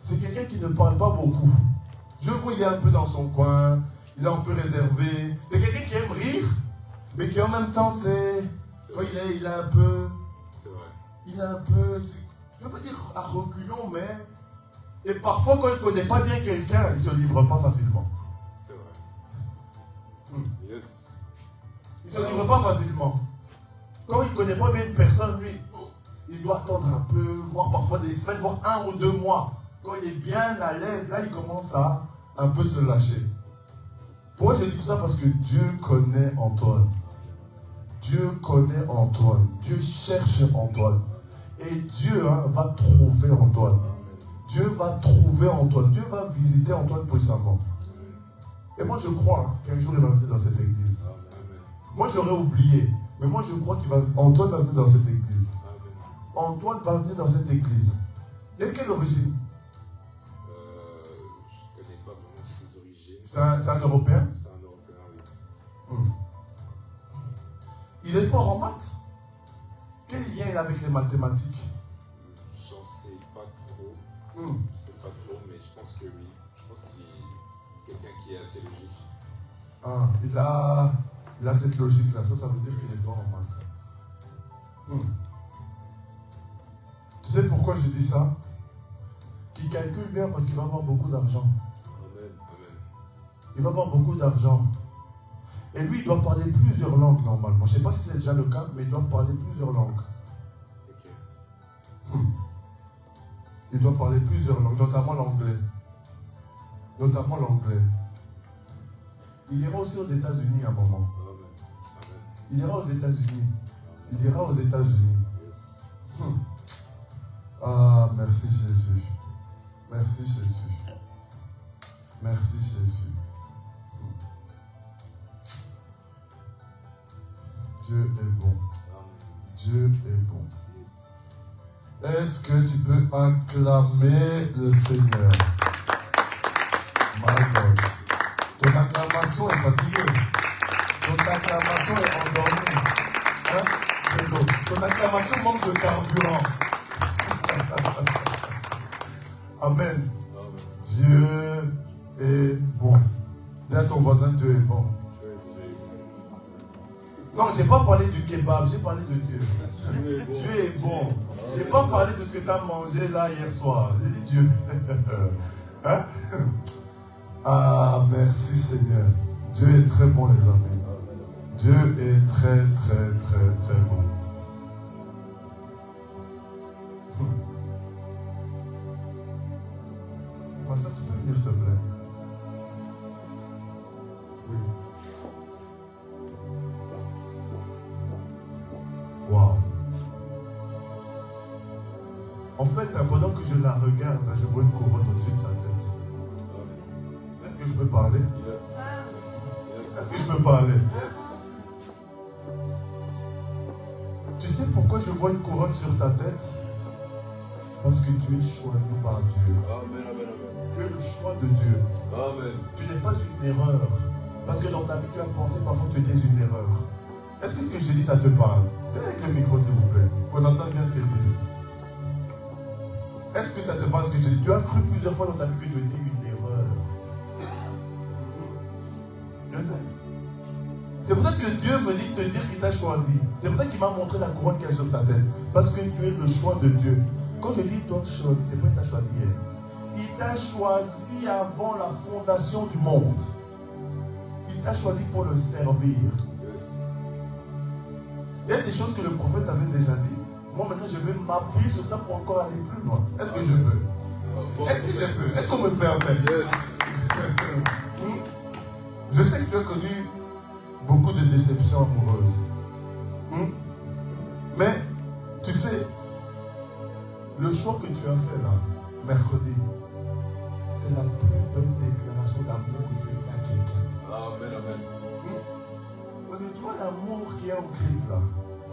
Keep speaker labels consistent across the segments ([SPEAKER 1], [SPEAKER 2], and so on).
[SPEAKER 1] c'est quelqu'un qui ne parle pas beaucoup. Je vois, il est un peu dans son coin, il est un peu réservé. C'est quelqu'un qui aime rire, mais qui en même temps, c'est... Quand il est un peu...
[SPEAKER 2] C'est vrai.
[SPEAKER 1] Il est un peu... Je ne veux pas dire à reculons, mais... Et parfois, quand il ne connaît pas bien quelqu'un, il ne se livre pas facilement.
[SPEAKER 2] C'est vrai. Yes.
[SPEAKER 1] Il ne se livre pas facilement. Quand il ne connaît pas bien une personne, lui, il doit attendre un peu, voire parfois des semaines, voire 1 ou 2 mois. Quand il est bien à l'aise, là, il commence à un peu se lâcher. Pourquoi je dis tout ça? Parce que Dieu connaît Antoine. Dieu connaît Antoine. Dieu cherche Antoine. Et Dieu va trouver Antoine. Dieu va trouver Antoine. Dieu va visiter Antoine puissamment. Et moi, je crois qu'un jour, il va venir dans cette église. Moi, j'aurais oublié. Mais moi, je crois qu'Antoine va venir dans cette église. Antoine va venir dans cette église. Il est de quelle origine?
[SPEAKER 2] Je ne connais pas vraiment ses origines.
[SPEAKER 1] C'est un Européen?
[SPEAKER 2] C'est un Européen, oui.
[SPEAKER 1] Il est fort en maths. Quel lien il a avec les mathématiques?
[SPEAKER 2] J'en sais pas trop. Je sais pas trop, mais je pense que oui. Je pense que c'est quelqu'un qui est assez logique.
[SPEAKER 1] Ah, il a cette logique-là. Ça veut dire qu'il est fort en maths. Tu sais pourquoi je dis ça? Qu'il calcule bien parce qu'il va avoir beaucoup d'argent.
[SPEAKER 2] Amen, amen.
[SPEAKER 1] Il va avoir beaucoup d'argent. Et lui, il doit parler plusieurs langues normalement. Je ne sais pas si c'est déjà le cas, mais il doit parler plusieurs langues.
[SPEAKER 2] Ok.
[SPEAKER 1] Il doit parler plusieurs langues, notamment l'anglais. Notamment l'anglais. Il ira aussi aux États-Unis à un moment.
[SPEAKER 2] Amen. Amen.
[SPEAKER 1] Il ira aux États-Unis. Il ira aux États-Unis.
[SPEAKER 2] Yes.
[SPEAKER 1] Ah, merci Jésus. Merci Jésus. Merci Jésus. Dieu est bon. Dieu est bon.
[SPEAKER 2] Yes.
[SPEAKER 1] Est-ce que tu peux acclamer le Seigneur? My God. Ton acclamation est fatiguée. Ton acclamation est endormie. Hein? Ton acclamation manque de carburant. Amen. Dieu est bon. Dis à ton voisin, Dieu est bon. Non, je n'ai pas parlé du kebab, j'ai parlé de Dieu. Dieu est bon. Je n'ai pas parlé de ce que tu as mangé là hier soir. J'ai dit Dieu. Hein? Ah, merci Seigneur. Dieu est très bon, les amis. Dieu est très, très, très, très bon. Ma soeur, tu peux venir s'il te plaît? Oui. Wow. En fait, pendant que je la regarde, je vois une couronne au-dessus de sa tête. Est-ce que je peux parler?
[SPEAKER 2] Yes.
[SPEAKER 1] Est-ce que je peux parler?
[SPEAKER 2] Yes.
[SPEAKER 1] Tu sais pourquoi je vois une couronne sur ta tête? Parce que tu es choisi par Dieu.
[SPEAKER 2] Amen, amen, amen.
[SPEAKER 1] Tu es le choix de Dieu.
[SPEAKER 2] Amen.
[SPEAKER 1] Tu n'es pas une erreur. Parce que dans ta vie, tu as pensé parfois que tu étais une erreur. Est-ce que ce que je te dis, ça te parle? Viens avec le micro, s'il vous plaît, qu'on entende bien ce qu'elle dit. Est-ce que ça te parle ce que je te dis? Tu as cru plusieurs fois dans ta vie que tu étais une erreur. Je sais. C'est pour ça que Dieu me dit de te dire qu'il t'a choisi. C'est pour ça qu'il m'a montré la couronne qu'il y a sur ta tête. Parce que tu es le choix de Dieu. Quand je dis toi choisi, c'est pas qu'il t'a choisi hier. Il t'a choisi avant la fondation du monde. Il t'a choisi pour le servir.
[SPEAKER 2] Yes.
[SPEAKER 1] Il y a des choses que le prophète avait déjà dit. Moi maintenant je vais m'appuyer sur ça pour encore aller plus loin. Est-ce que je peux? Est-ce que je peux? Est-ce qu'on me permet?
[SPEAKER 2] Yes.
[SPEAKER 1] Je sais que tu as connu beaucoup de déceptions amoureuses. Mais tu sais, le choix que tu as fait là, mercredi, c'est la plus belle déclaration d'amour que tu as fait à quelqu'un.
[SPEAKER 2] Amen, amen.
[SPEAKER 1] Parce que tu vois l'amour qu'il y a au Christ là,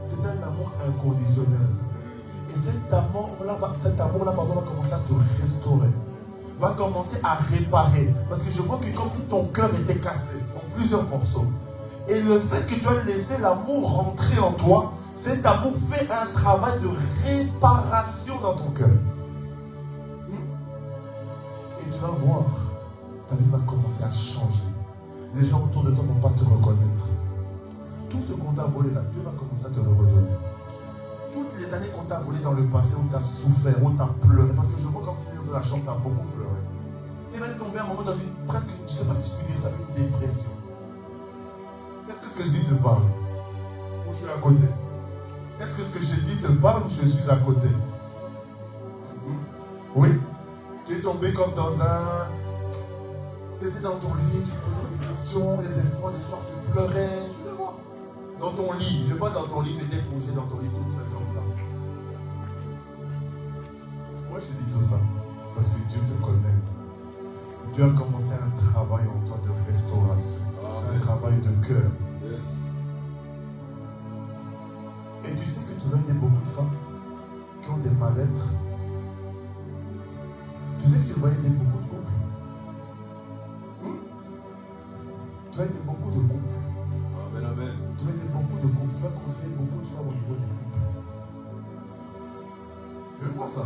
[SPEAKER 1] c'est un amour inconditionnel. Et cet amour-là, va commencer à te restaurer. Va commencer à réparer. Parce que je vois que comme si ton cœur était cassé en plusieurs morceaux. Et le fait que tu as laissé l'amour rentrer en toi, cet amour fait un travail de réparation dans ton cœur. commencer à changer. Les gens autour de toi ne vont pas te reconnaître. Tout ce qu'on t'a volé là, Dieu va commencer à te le redonner. Toutes les années qu'on t'a volé dans le passé, où tu as souffert, où tu as pleuré, parce que je vois comme si tu es dans la chambre, tu as beaucoup pleuré. Tu es même tombé à un moment dans une, presque, je ne sais pas si je puis dire ça, une dépression. Est-ce que ce que je dis te parle? Ou je suis à côté? Est-ce que ce que je dis te parle ou je suis à côté? Oui? Tu es tombé comme dans un... Tu étais dans ton lit, tu posais des questions, il y a des fois, des soirs, tu pleurais, je le vois. Dans ton lit, je ne sais pas dans ton lit, tu étais couché dans ton lit tout seul comme ça. Moi, je te dis tout ça parce que Dieu te connaît. Dieu a commencé un travail en toi de restauration, un travail de cœur.
[SPEAKER 2] Yes.
[SPEAKER 1] Et tu sais que tu vas aider beaucoup de femmes qui ont des mal-être. Tu sais que tu vas aider beaucoup de couples. Tu vas aider beaucoup de couples.
[SPEAKER 2] Amen, amen.
[SPEAKER 1] Tu vas aider beaucoup de couples. Tu vas conseiller beaucoup de femmes au niveau des couples. Je vois ça.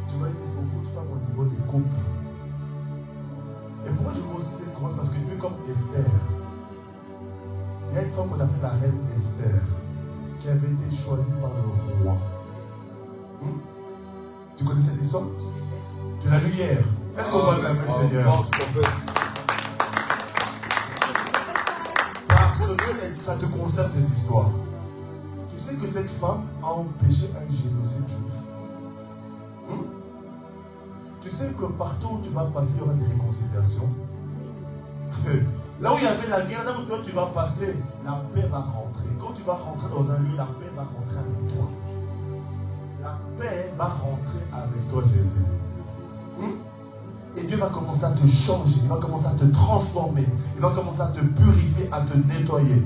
[SPEAKER 1] Tu vas aider beaucoup de femmes au niveau des couples. Et pourquoi je vois aussi cette couronne? Parce que tu es comme Esther. Il y a une femme qu'on appelle la reine Esther, qui avait été choisie par le roi. Tu connais cette histoire? Tu l'as lu hier. Est-ce qu'on va t'aimer, Seigneur? Parce que ça te concerne cette histoire. Tu sais que cette femme a empêché un génocide juif. Tu sais que partout où tu vas passer, il y aura des réconciliations. Là où il y avait la guerre, là où toi tu vas passer, la paix va rentrer. Quand tu vas rentrer dans un lieu, la paix va rentrer avec toi. La paix va rentrer avec toi, Jésus. Et Dieu va commencer à te changer, il va commencer à te transformer, il va commencer à te purifier, à te nettoyer.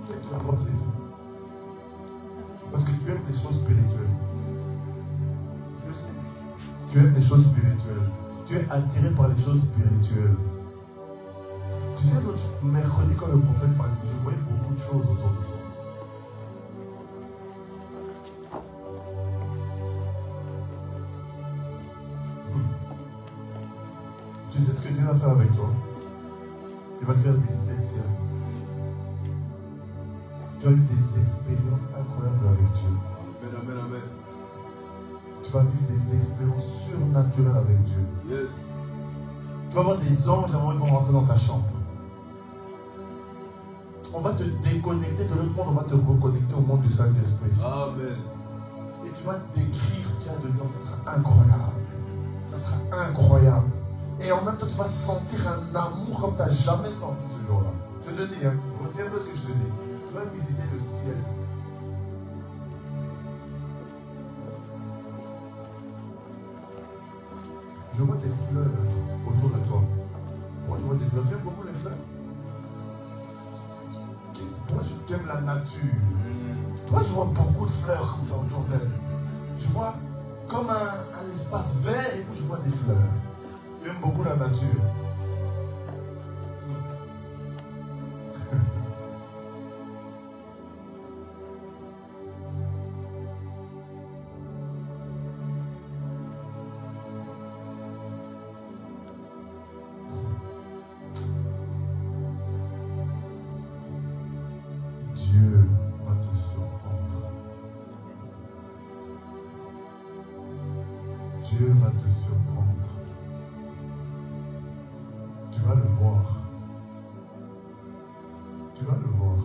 [SPEAKER 1] Tu vas voir c'est tout. Parce que tu aimes les choses spirituelles. Je sais. Tu aimes les choses spirituelles. Tu es attiré par les choses spirituelles. Tu sais, l'autre mercredi, quand le prophète parlait, je voyais beaucoup de choses autour de toi. Tu sais ce que Dieu va faire avec toi? Il va te faire visiter le ciel. Tu as eu des expériences incroyables avec Dieu.
[SPEAKER 2] Amen, amen, amen.
[SPEAKER 1] Tu vas vivre des expériences surnaturelles avec Dieu.
[SPEAKER 2] Yes.
[SPEAKER 1] Tu vas avoir des anges avant ils vont rentrer dans ta chambre. On va te déconnecter de l'autre monde, on va te reconnecter au monde du Saint-Esprit.
[SPEAKER 2] Amen.
[SPEAKER 1] Et tu vas décrire ce qu'il y a dedans, ça sera incroyable. Ça sera incroyable. Et en même temps, tu vas sentir un amour comme tu n'as jamais senti ce jour-là. Je te dis, retiens bien ce que je te dis. Tu vas visiter le ciel. Je vois des fleurs autour de toi. Pourquoi je vois des fleurs? Tu aimes beaucoup les fleurs? Pourquoi tu aimes la nature? Pourquoi je vois beaucoup de fleurs comme ça autour d'elle? Je vois comme un espace vert et puis je vois des fleurs. Tu aimes beaucoup la nature. Dieu va te surprendre. Dieu va te surprendre. Tu vas le voir. Tu vas le voir.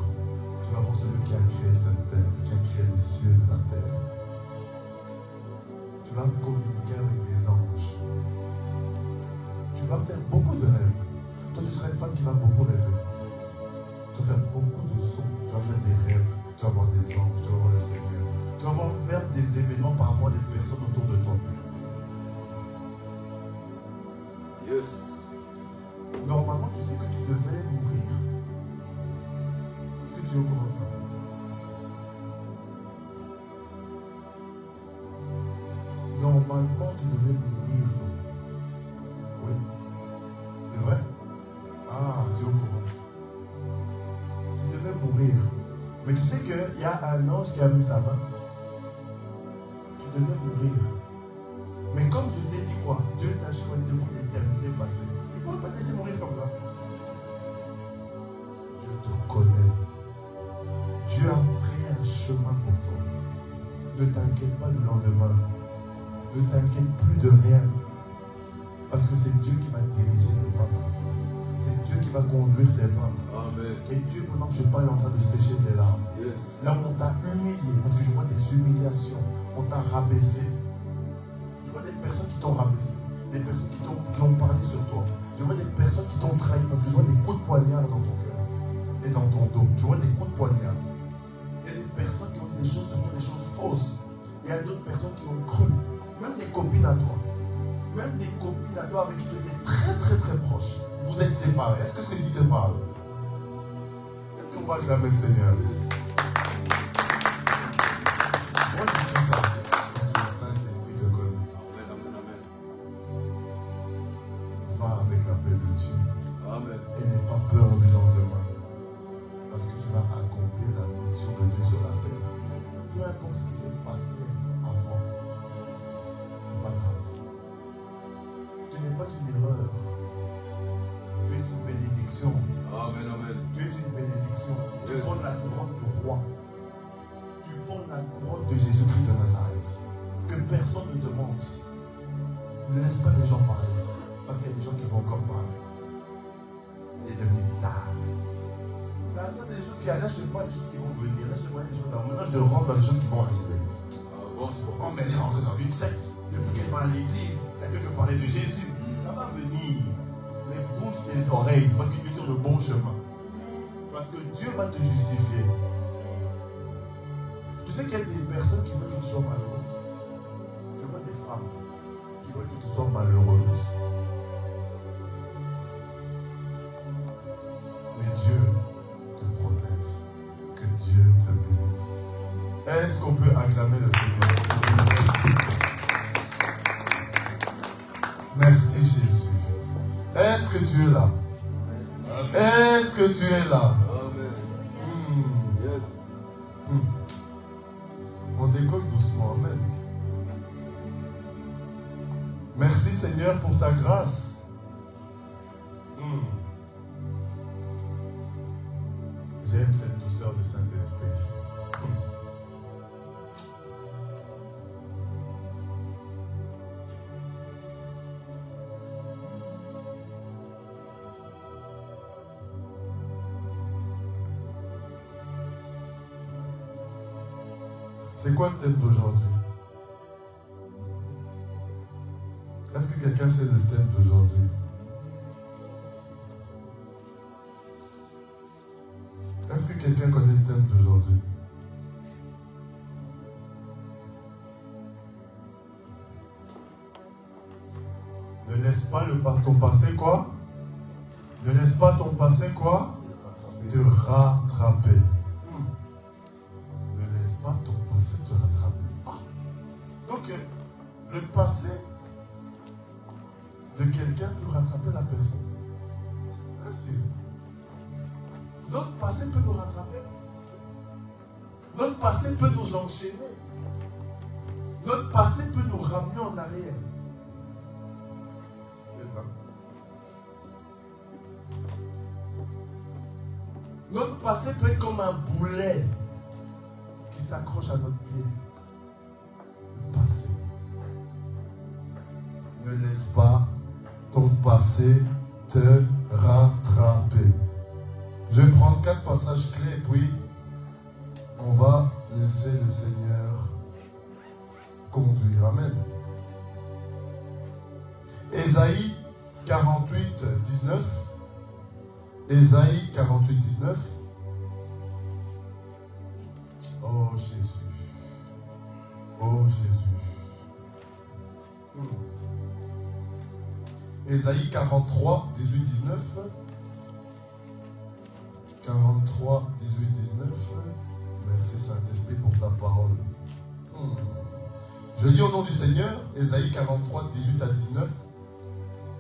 [SPEAKER 1] Tu vas voir celui qui a créé cette terre, qui a créé les cieux et la terre. Tu vas communiquer avec des anges. Tu vas faire beaucoup de rêves. Toi, tu seras une femme qui va beaucoup rêver. Tu vas faire beaucoup de sons. Tu vas faire des rêves. Tu vas voir des anges. Tu vas voir le Seigneur. Tu vas voir vers des événements par rapport à des personnes autour de toi.
[SPEAKER 2] Yes.
[SPEAKER 1] Normalement, tu sais que tu devais mourir. Est-ce que tu es au courant de ça? Normalement, tu devais mourir. Oui. C'est vrai? Ah, tu es au courant. Tu devais mourir. Mais tu sais qu'il y a un ange qui a mis sa main. Tu devais mourir. Mais comme je t'ai dit toi, Dieu t'a choisi depuis l'éternité passée. Il ne faut pas te laisser mourir comme ça. Dieu te connaît. Dieu a pris un chemin pour toi. Ne t'inquiète pas du lendemain. Ne t'inquiète plus de rien. Parce que c'est Dieu qui va diriger tes pas. C'est Dieu qui va conduire tes pas.
[SPEAKER 2] Amen.
[SPEAKER 1] Et Dieu, pendant que je parle, est en train de sécher tes larmes.
[SPEAKER 2] Yes.
[SPEAKER 1] Là où on t'a humilié, parce que je vois des humiliations, on t'a rabaissé. Je vois des personnes qui t'ont rabaissé, des personnes qui ont parlé sur toi. Je vois des personnes qui t'ont trahi, parce que je vois des coups de poignard dans ton cœur et dans ton dos. Je vois des coups de poignard. Il y a des personnes qui ont dit des choses sur toi, des choses fausses. Il y a d'autres personnes qui ont cru, même des copines à toi. Même des copines à toi avec qui tu étais très très très proche. Vous êtes séparés. Est-ce que ce que je dis te parle? Est-ce qu'on va acclamer le Seigneur? Moi je dis ça parce que le Saint-Esprit te connaît.
[SPEAKER 2] Amen, amen, amen.
[SPEAKER 1] Va avec la paix de Dieu.
[SPEAKER 2] Amen.
[SPEAKER 1] Et n'aie pas peur du lendemain. Parce que tu vas accomplir la mission de Dieu sur la terre. Peu importe ce qui s'est passé avant. C'est pas grave. Tu n'es pas une erreur. Tu es une bénédiction.
[SPEAKER 2] Amen, amen.
[SPEAKER 1] Tu es une bénédiction. Tu
[SPEAKER 2] Yes.
[SPEAKER 1] portes la couronne du roi. Tu portes la couronne de Jésus-Christ de Nazareth. Que personne ne te mente. Ne laisse pas les gens parler. Parce qu'il y a des gens qui vont encore parler. Il est devenu bizarre. Ça c'est des choses qui arrivent. Là, je te parle des choses qui vont venir. Là, je te parle des choses. Maintenant, je rentre dans les choses qui vont arriver.
[SPEAKER 2] Bon, c'est pour
[SPEAKER 1] Oh, mais elle est rentrée dans une secte. Depuis qu'elle va à l'église, elle fait que parler de Jésus. Ça va venir. Mais bouge tes oreilles parce que tu es sur le bon chemin. Parce que Dieu va te justifier. Tu sais qu'il y a des personnes qui veulent que tu sois malheureuse. Je vois des femmes qui veulent que tu sois malheureuse. Mais Dieu te protège. Que Dieu te bénisse. Est-ce qu'on peut acclamer le Seigneur? Merci Jésus. Est-ce que tu es là? Est-ce que tu es là?
[SPEAKER 2] Amen. Yes.
[SPEAKER 1] On décolle doucement. Amen. Merci Seigneur pour ta grâce. J'aime cette douceur du Saint-Esprit. C'est quoi le thème d'aujourd'hui? Est-ce que quelqu'un sait le thème d'aujourd'hui? Est-ce que quelqu'un connaît le thème d'aujourd'hui? Ne laisse pas ton passé quoi? Ne laisse pas ton passé quoi? Te rattraper. Ne laisse pas ton passé te rattraper. Donc, le passé de quelqu'un peut rattraper la personne. Merci. Notre passé peut nous rattraper. Notre passé peut nous enchaîner. Notre passé peut nous ramener en arrière. Notre passé peut être comme un boulet qui s'accroche à notre pied. Le passé. Ne laisse pas ton passé te rattraper. Je vais prendre 4 passages clés et puis on va laisser le Seigneur conduire. Amen. Ésaïe 48, 19. Ésaïe 48, 19. Oh Jésus. Oh Jésus. Ésaïe 43, 18, 19. 43, 18, 19. Merci Saint-Esprit pour ta parole. Je lis au nom du Seigneur, Ésaïe 43, 18 à 19.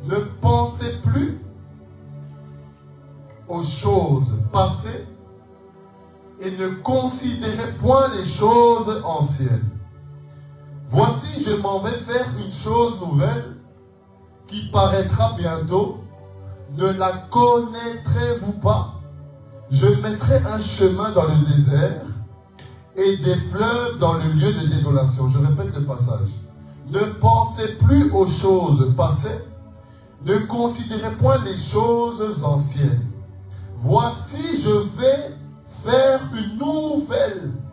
[SPEAKER 1] Ne pensez plus aux choses passées et ne considérez point les choses anciennes. Voici, je m'en vais faire une chose nouvelle.
[SPEAKER 3] qui paraîtra bientôt, ne la connaîtrez-vous pas? Je mettrai un chemin dans le désert et des fleuves dans le lieu de désolation. Je répète le passage. Ne pensez plus aux choses passées, ne considérez point les choses anciennes. Voici, je vais faire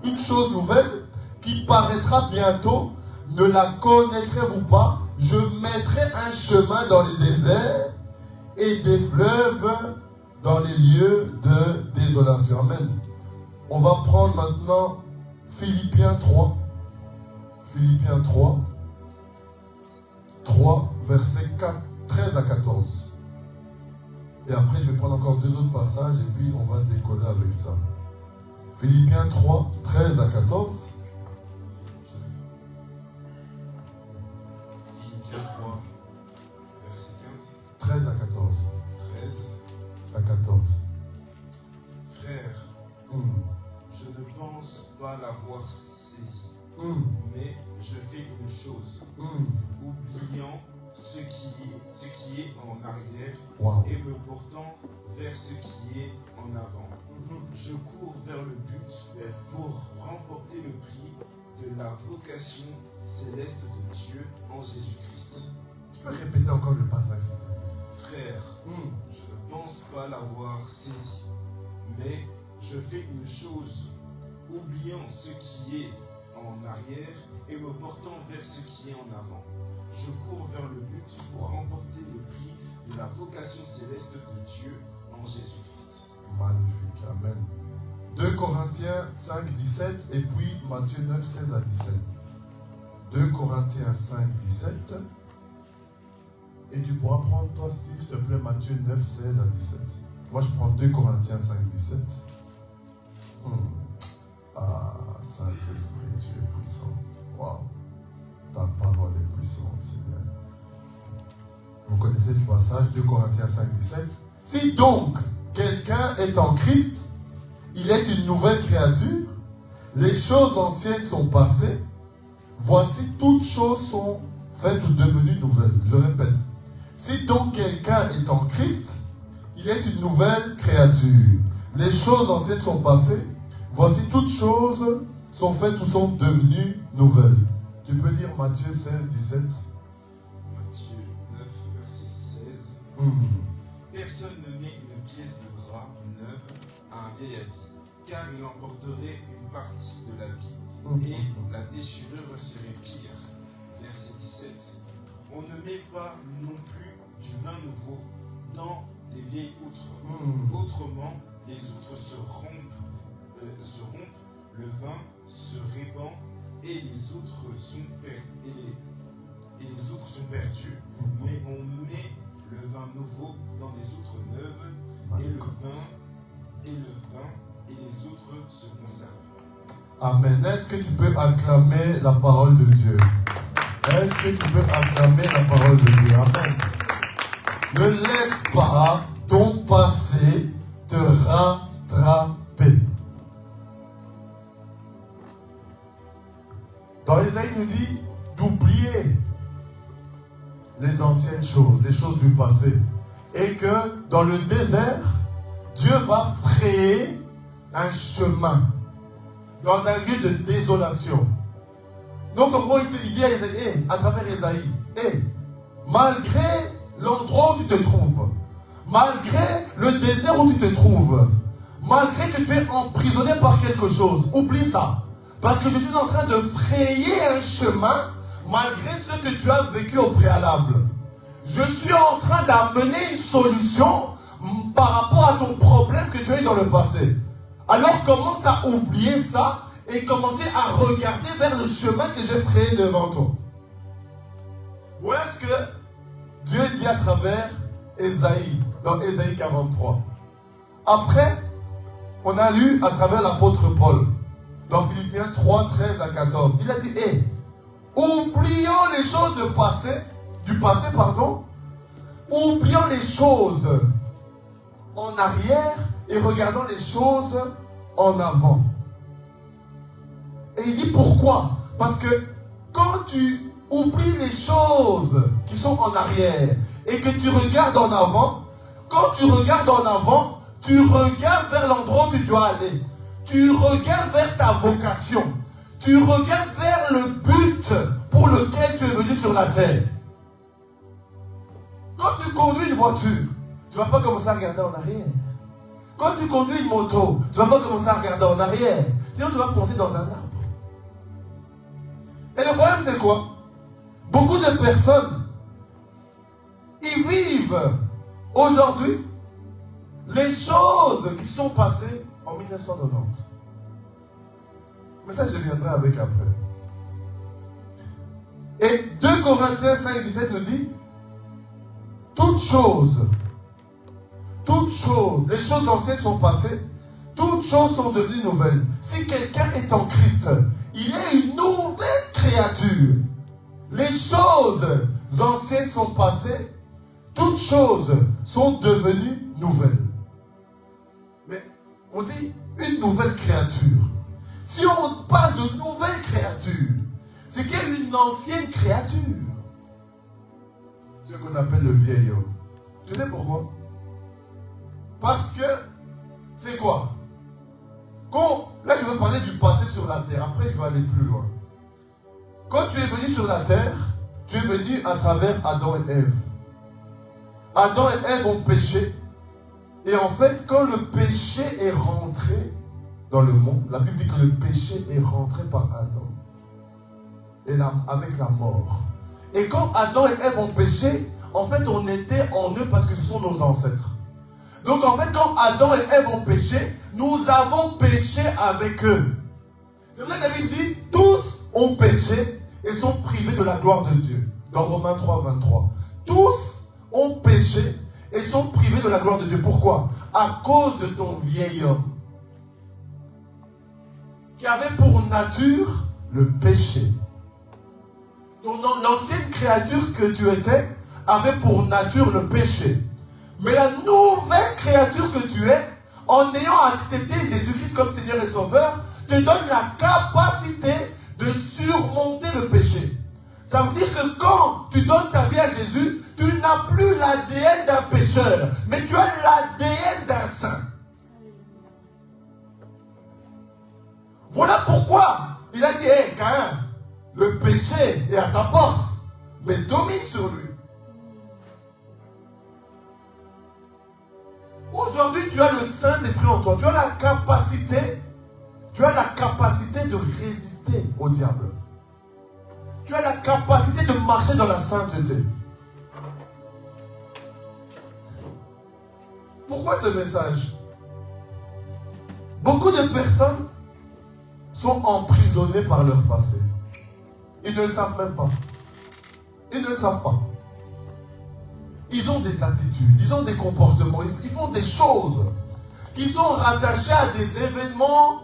[SPEAKER 3] une chose nouvelle qui paraîtra bientôt. Ne la connaîtrez-vous pas? Je mettrai un chemin dans les déserts et des fleuves dans les lieux de désolation. Amen. On va prendre maintenant Philippiens 3. Philippiens 3. 3, versets 13 à 14. Et après, je vais prendre encore deux autres passages et puis on va décoller avec ça. Philippiens 3, 13 à 14.
[SPEAKER 2] Philippiens 3, verset 15.
[SPEAKER 3] 13 à 14.
[SPEAKER 2] 13.
[SPEAKER 3] À 14.
[SPEAKER 2] Frère, je ne pense pas l'avoir saisi, mais je fais une chose, oubliant ce qui est en arrière et me portant vers ce qui est en avant. Je cours vers le but pour remporter le prix de la vocation céleste de Dieu en Jésus-Christ.
[SPEAKER 3] Tu peux répéter encore le passage, s'il te plaît?
[SPEAKER 2] Frère, je ne pense pas l'avoir saisi, mais je fais une chose, oubliant ce qui est en arrière et me portant vers ce qui est en avant. Je cours vers le but pour remporter le prix de la vocation céleste de Dieu en Jésus-Christ.
[SPEAKER 3] Magnifique, amen. 2 Corinthiens 5, 17 et puis Matthieu 9, 16 à 17. 2 Corinthiens 5, 17. Et tu pourras prendre, toi, Steve, s'il te plaît, Matthieu 9, 16 à 17. Moi, je prends 2 Corinthiens 5, 17. Ah, Saint-Esprit, tu es puissant. Waouh. Ta parole est puissante, Seigneur. Vous connaissez ce passage, 2 Corinthiens 5, 17. Si donc quelqu'un est en Christ, il est une nouvelle créature. Les choses anciennes sont passées. Voici, toutes choses sont faites ou devenues nouvelles. Je répète. Si donc quelqu'un est en Christ, il est une nouvelle créature. Les choses anciennes sont passées. Voici, toutes choses sont faites ou sont devenues nouvelles. Tu peux lire Matthieu 16, 17.
[SPEAKER 2] Matthieu 9, verset 16. Personne ne met une pièce de drap neuve à un vieil habit, car il emporterait une partie de l'habit et la déchirure serait pire. Verset 17. On ne met pas non plus du vin nouveau dans des vieilles outres. Autrement, les outres se rompent, le vin se répand et les outres sont perdues. Mais on met le vin nouveau dans des outres neuves et le vin et les outres se conservent.
[SPEAKER 3] Amen. Est-ce que tu peux acclamer la parole de Dieu? Est-ce que tu peux acclamer la parole de Dieu? Amen. Ne laisse pas ton passé te rattraper. Dans Ésaïe, il nous dit d'oublier les anciennes choses, les choses du passé. Et que dans le désert, Dieu va frayer un chemin dans un lieu de désolation. Donc en gros, il dit à Ésaïe, à travers Ésaïe, malgré l'endroit où tu te trouves, malgré le désert où tu te trouves, malgré que tu es emprisonné par quelque chose, oublie ça. Parce que je suis en train de frayer un chemin malgré ce que tu as vécu au préalable. Je suis en train d'amener une solution par rapport à ton problème que tu as eu dans le passé. Alors commence à oublier ça et commencer à regarder vers le chemin que j'ai frayé devant toi. Voilà ce que Dieu dit à travers Ésaïe, dans Ésaïe 43. Après, on a lu à travers l'apôtre Paul, dans Philippiens 3, 13 à 14. Il a dit, oublions les choses du passé, oublions les choses en arrière et regardons les choses en avant. Et il dit pourquoi? Parce que quand tu oublie les choses qui sont en arrière et que tu regardes en avant. Quand tu regardes en avant, tu regardes vers l'endroit où tu dois aller. Tu regardes vers ta vocation. Tu regardes vers le but pour lequel tu es venu sur la terre. Quand tu conduis une voiture, tu ne vas pas commencer à regarder en arrière. Quand tu conduis une moto, tu ne vas pas commencer à regarder en arrière. Sinon, tu vas foncer dans un arbre. Et le problème, c'est quoi? Beaucoup de personnes, ils vivent aujourd'hui les choses qui sont passées en 1990. Mais ça, je viendrai avec après. Et 2 Corinthiens 5, 17 nous dit, toutes choses, les choses anciennes sont passées, toutes choses sont devenues nouvelles. Si quelqu'un est en Christ, il est une nouvelle créature. Les choses anciennes sont passées, toutes choses sont devenues nouvelles. Mais on dit une nouvelle créature. Si on parle de nouvelle créature, c'est qu'il y a une ancienne créature. Ce qu'on appelle le vieil homme. Tu sais pourquoi? Parce que, c'est quoi? Là, je veux parler du passé sur la terre. Après, je vais aller plus loin. Quand tu es venu sur la terre, tu es venu à travers Adam et Ève. Adam et Ève ont péché. Et en fait, quand le péché est rentré dans le monde, la Bible dit que le péché est rentré par Adam. Et avec la mort. Et quand Adam et Ève ont péché, en fait, on était en eux parce que ce sont nos ancêtres. Donc en fait, quand Adam et Ève ont péché, nous avons péché avec eux. C'est vrai que la Bible dit, tous ont péché et sont privés de la gloire de Dieu. Dans Romains 3, 23. Tous ont péché et sont privés de la gloire de Dieu. Pourquoi? À cause de ton vieil homme, qui avait pour nature le péché. L'ancienne créature que tu étais avait pour nature le péché. Mais la nouvelle créature que tu es, en ayant accepté Jésus-Christ comme Seigneur et Sauveur, te donne la capacité de surmonter le péché. Ça veut dire que quand tu donnes ta vie à Jésus, tu n'as plus l'ADN d'un pécheur, mais tu as l'ADN d'un saint. Voilà pourquoi il a dit, hé, Caïn, le péché est à ta porte, mais domine sur lui. Aujourd'hui, tu as le Saint-Esprit en toi. Tu as la capacité de résister au diable. Tu as la capacité de marcher dans la sainteté. Pourquoi ce message? Beaucoup de personnes sont emprisonnées par leur passé. Ils ne le savent même pas. Ils ne le savent pas. Ils ont des attitudes, ils ont des comportements, ils font des choses qui sont rattachées à des événements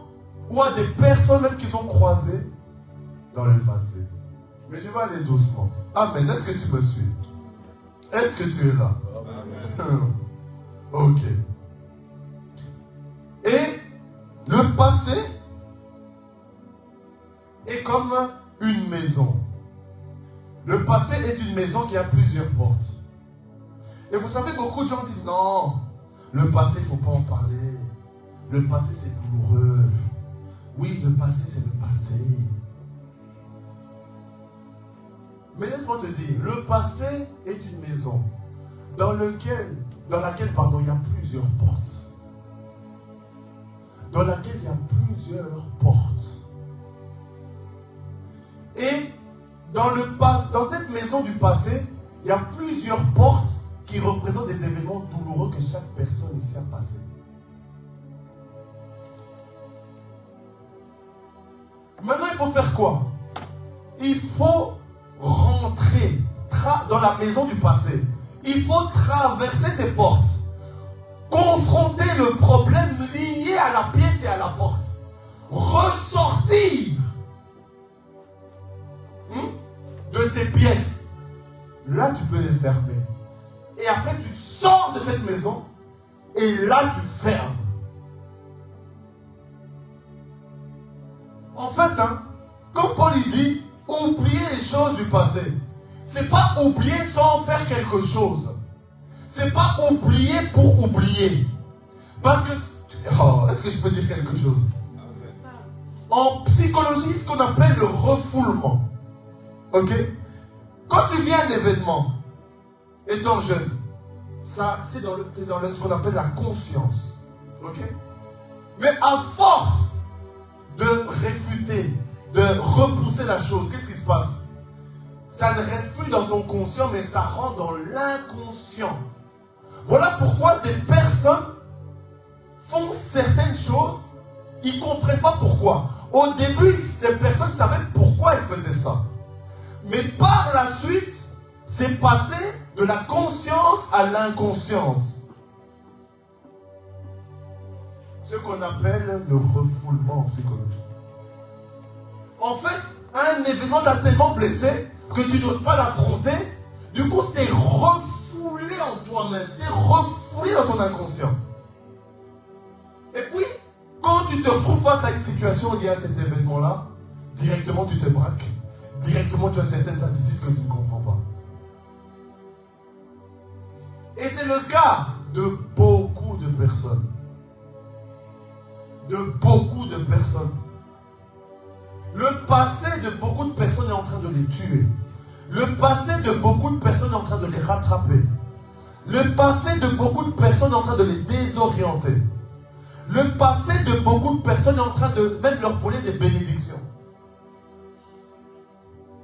[SPEAKER 3] ou à des personnes même qu'ils ont croisées dans le passé. Mais je vais aller doucement. Amen. Est-ce que tu me suis? Est-ce que tu es là? Amen. Ok. Et le passé est comme une maison. Le passé est une maison qui a plusieurs portes. Et vous savez, beaucoup de gens disent non, le passé, il ne faut pas en parler. Le passé, c'est douloureux. Oui, le passé, c'est le passé. Mais laisse-moi te dire, le passé est une maison dans laquelle, il y a plusieurs portes. Dans laquelle il y a plusieurs portes. Et dans cette maison du passé, il y a plusieurs portes qui représentent des événements douloureux que chaque personne ici a passé. Maintenant, il faut faire quoi? Il faut rentrer dans la maison du passé. Il faut traverser ces portes. Confronter le problème lié à la pièce et à la porte. Ressortir de ces pièces. Là, tu peux les fermer. Et après, tu sors de cette maison. Et là, tu fermes. En fait, quand Paul dit, oubliez les choses du passé. passé. C'est pas oublier sans faire quelque chose. C'est pas oublier pour oublier. Parce que... Oh, est-ce que je peux dire quelque chose? En psychologie, ce qu'on appelle le refoulement. Ok? Quand tu viens à un événement, étant jeune, ça, c'est dans ce qu'on appelle la conscience. Ok? Mais à force de réfuter, de repousser la chose, qu'est-ce qui se passe? Ça ne reste plus dans ton conscient, mais ça rentre dans l'inconscient. Voilà pourquoi des personnes font certaines choses, ils ne comprennent pas pourquoi. Au début, les personnes savaient pourquoi elles faisaient ça. Mais par la suite, c'est passé de la conscience à l'inconscience. Ce qu'on appelle le refoulement en psychologie. En fait, un événement t'a tellement blessé que tu n'oses pas l'affronter. Du coup, c'est refoulé en toi-même. C'est refoulé dans ton inconscient. Et puis, quand tu te retrouves face à une situation liée à cet événement-là, directement tu te braques. Directement tu as certaines attitudes que tu ne comprends pas. Et c'est le cas de beaucoup de personnes. De beaucoup de personnes. Le passé de beaucoup de personnes est en train de les tuer. Le passé de beaucoup de personnes est en train de les rattraper. Le passé de beaucoup de personnes est en train de les désorienter. Le passé de beaucoup de personnes est en train de même leur voler des bénédictions.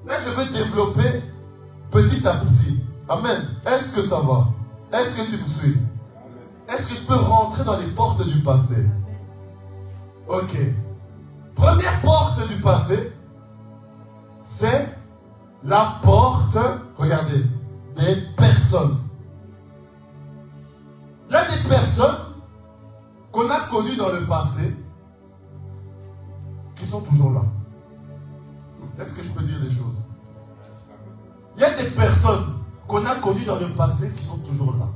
[SPEAKER 3] Là, je veux développer petit à petit. Amen. Est-ce que ça va? Est-ce que tu me suis? Est-ce que je peux rentrer dans les portes du passé? Ok. Première porte du passé, c'est la porte, regardez, des personnes. Il y a des personnes qu'on a connues dans le passé qui sont toujours là. Est-ce que je peux dire des choses? Il y a des personnes qu'on a connues dans le passé qui sont toujours là.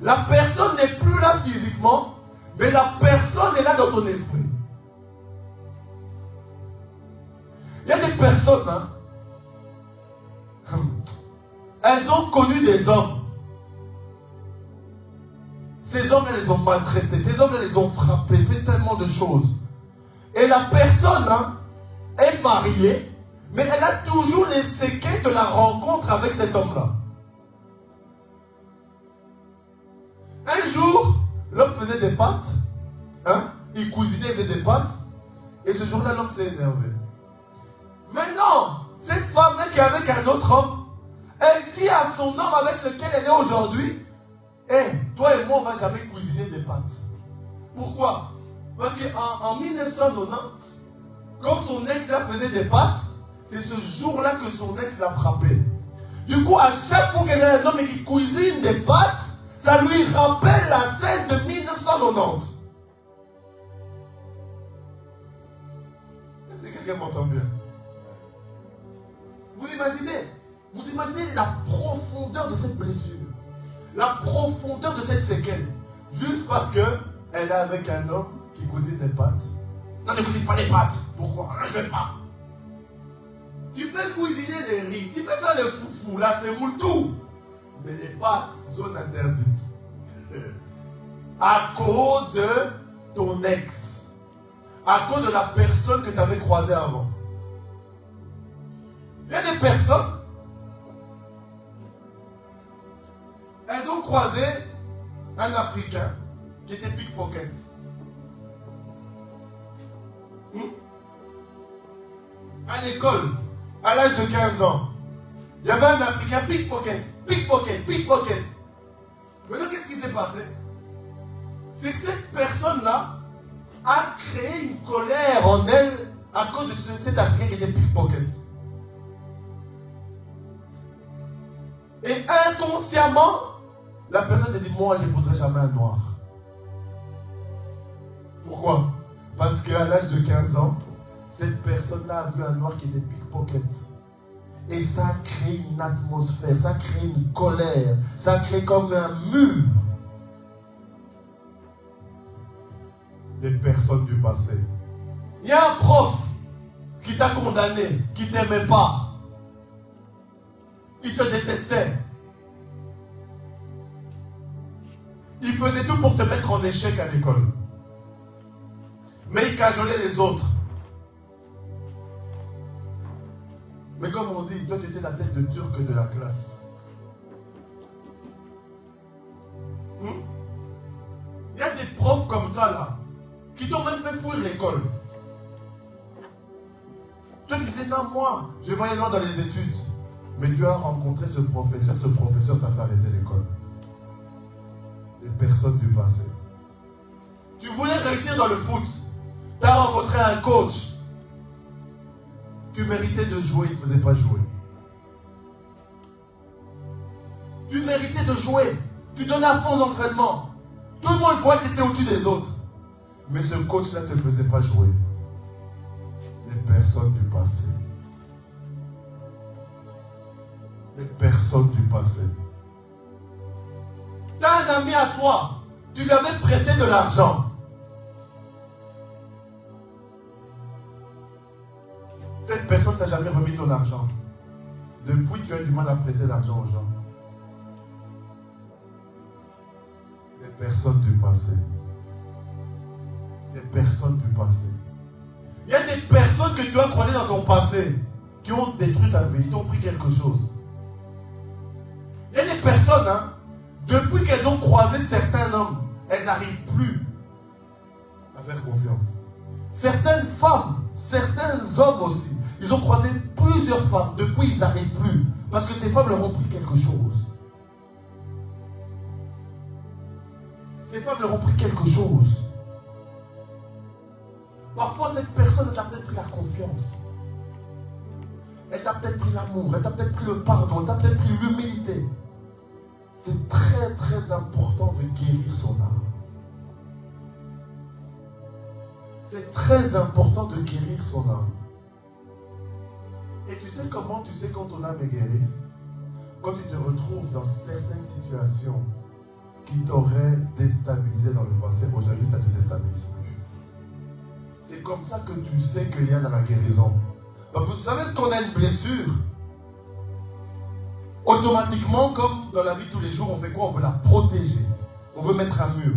[SPEAKER 3] La personne n'est plus là physiquement, mais la personne est là dans ton esprit. Il y a des personnes, elles ont connu des hommes. Ces hommes, elles les ont maltraités. Ces hommes, elles les ont frappés, fait tellement de choses. Et la personne est mariée, mais elle a toujours les séquelles de la rencontre avec cet homme-là. Un jour, l'homme faisait des pâtes. Il cuisinait, il faisait des pâtes. Et ce jour-là, l'homme s'est énervé. Maintenant, cette femme-là qui est avec un autre homme, elle dit à son homme avec lequel elle est aujourd'hui, toi et moi, on ne va jamais cuisiner des pâtes. Pourquoi? Parce qu'en 1990, quand son ex là faisait des pâtes, c'est ce jour-là que son ex l'a frappé. Du coup, à chaque fois qu'elle a un homme qui cuisine des pâtes, ça lui rappelle la scène de 1990. Est-ce que quelqu'un m'entend bien? Vous imaginez la profondeur de cette blessure, la profondeur de cette séquelle, juste parce qu'elle est avec un homme qui cuisine des pâtes. Non, ne cuisine pas les pâtes. Pourquoi? Je ne veux pas. Tu peux cuisiner les riz, tu peux faire le foufou, la semoule, tout. Mais les pâtes, zone interdite. À cause de ton ex. À cause de la personne que tu avais croisée avant. Il y a des personnes, elles ont croisé un Africain qui était pickpocket. À l'école, à l'âge de 15 ans, il y avait un Africain pickpocket. Maintenant, qu'est-ce qui s'est passé? C'est que cette personne-là a créé une colère en elle à cause de cet Africain qui était pickpocket. Et inconsciemment, la personne te dit, moi je n'épouserai jamais un noir. Pourquoi? Parce qu'à l'âge de 15 ans, cette personne-là a vu un noir qui était pickpocket. Et ça a créé une atmosphère, ça a créé une colère, ça a créé comme un mur. Des personnes du passé. Il y a un prof qui t'a condamné, qui ne t'aimait pas.
[SPEAKER 1] Ils te détestaient. Ils faisaient tout pour te mettre en échec à l'école. Mais ils cajolaient les autres. Mais comme on dit, toi tu étais la tête de turc de la classe. Il y a des profs comme ça là, qui t'ont même fait fuir l'école. Toi tu disais non, moi, je vais aller loin dans les études. Mais tu as rencontré ce professeur t'a fait arrêter l'école. Les personnes du passé. Tu voulais réussir dans le foot. Tu as rencontré un coach. Tu méritais de jouer, il ne faisait pas jouer. Tu méritais de jouer. Tu donnais à fond aux entraînements. Tout le monde voit que tu étais au-dessus des autres. Mais ce coach-là ne te faisait pas jouer. Les personnes du passé. Les personnes du passé. Tu as un ami à toi. Tu lui avais prêté de l'argent. Cette personne ne t'a jamais remis ton argent. Depuis, tu as du mal à prêter l'argent aux gens. Les personnes du passé. Les personnes du passé. Il y a des personnes que tu as croisées dans ton passé qui ont détruit ta vie, qui ont pris quelque chose. Il y a des personnes, depuis qu'elles ont croisé certains hommes, elles n'arrivent plus à faire confiance. Certaines femmes, certains hommes aussi, ils ont croisé plusieurs femmes, depuis ils n'arrivent plus, parce que ces femmes leur ont pris quelque chose. Ces femmes leur ont pris quelque chose. Parfois cette personne t'a peut-être pris la confiance. Elle t'a peut-être pris l'amour, elle t'a peut-être pris le pardon, elle t'a peut-être pris l'humilité. C'est très très important de guérir son âme. C'est très important de guérir son âme. Et tu sais comment tu sais quand ton âme est guérie? Quand tu te retrouves dans certaines situations qui t'auraient déstabilisé dans le passé, aujourd'hui ça ne te déstabilise plus. C'est comme ça que tu sais qu'il y a dans la guérison. Parce que vous savez ce qu'on a une blessure. Automatiquement, comme dans la vie de tous les jours, on fait quoi? On veut la protéger. On veut mettre un mur.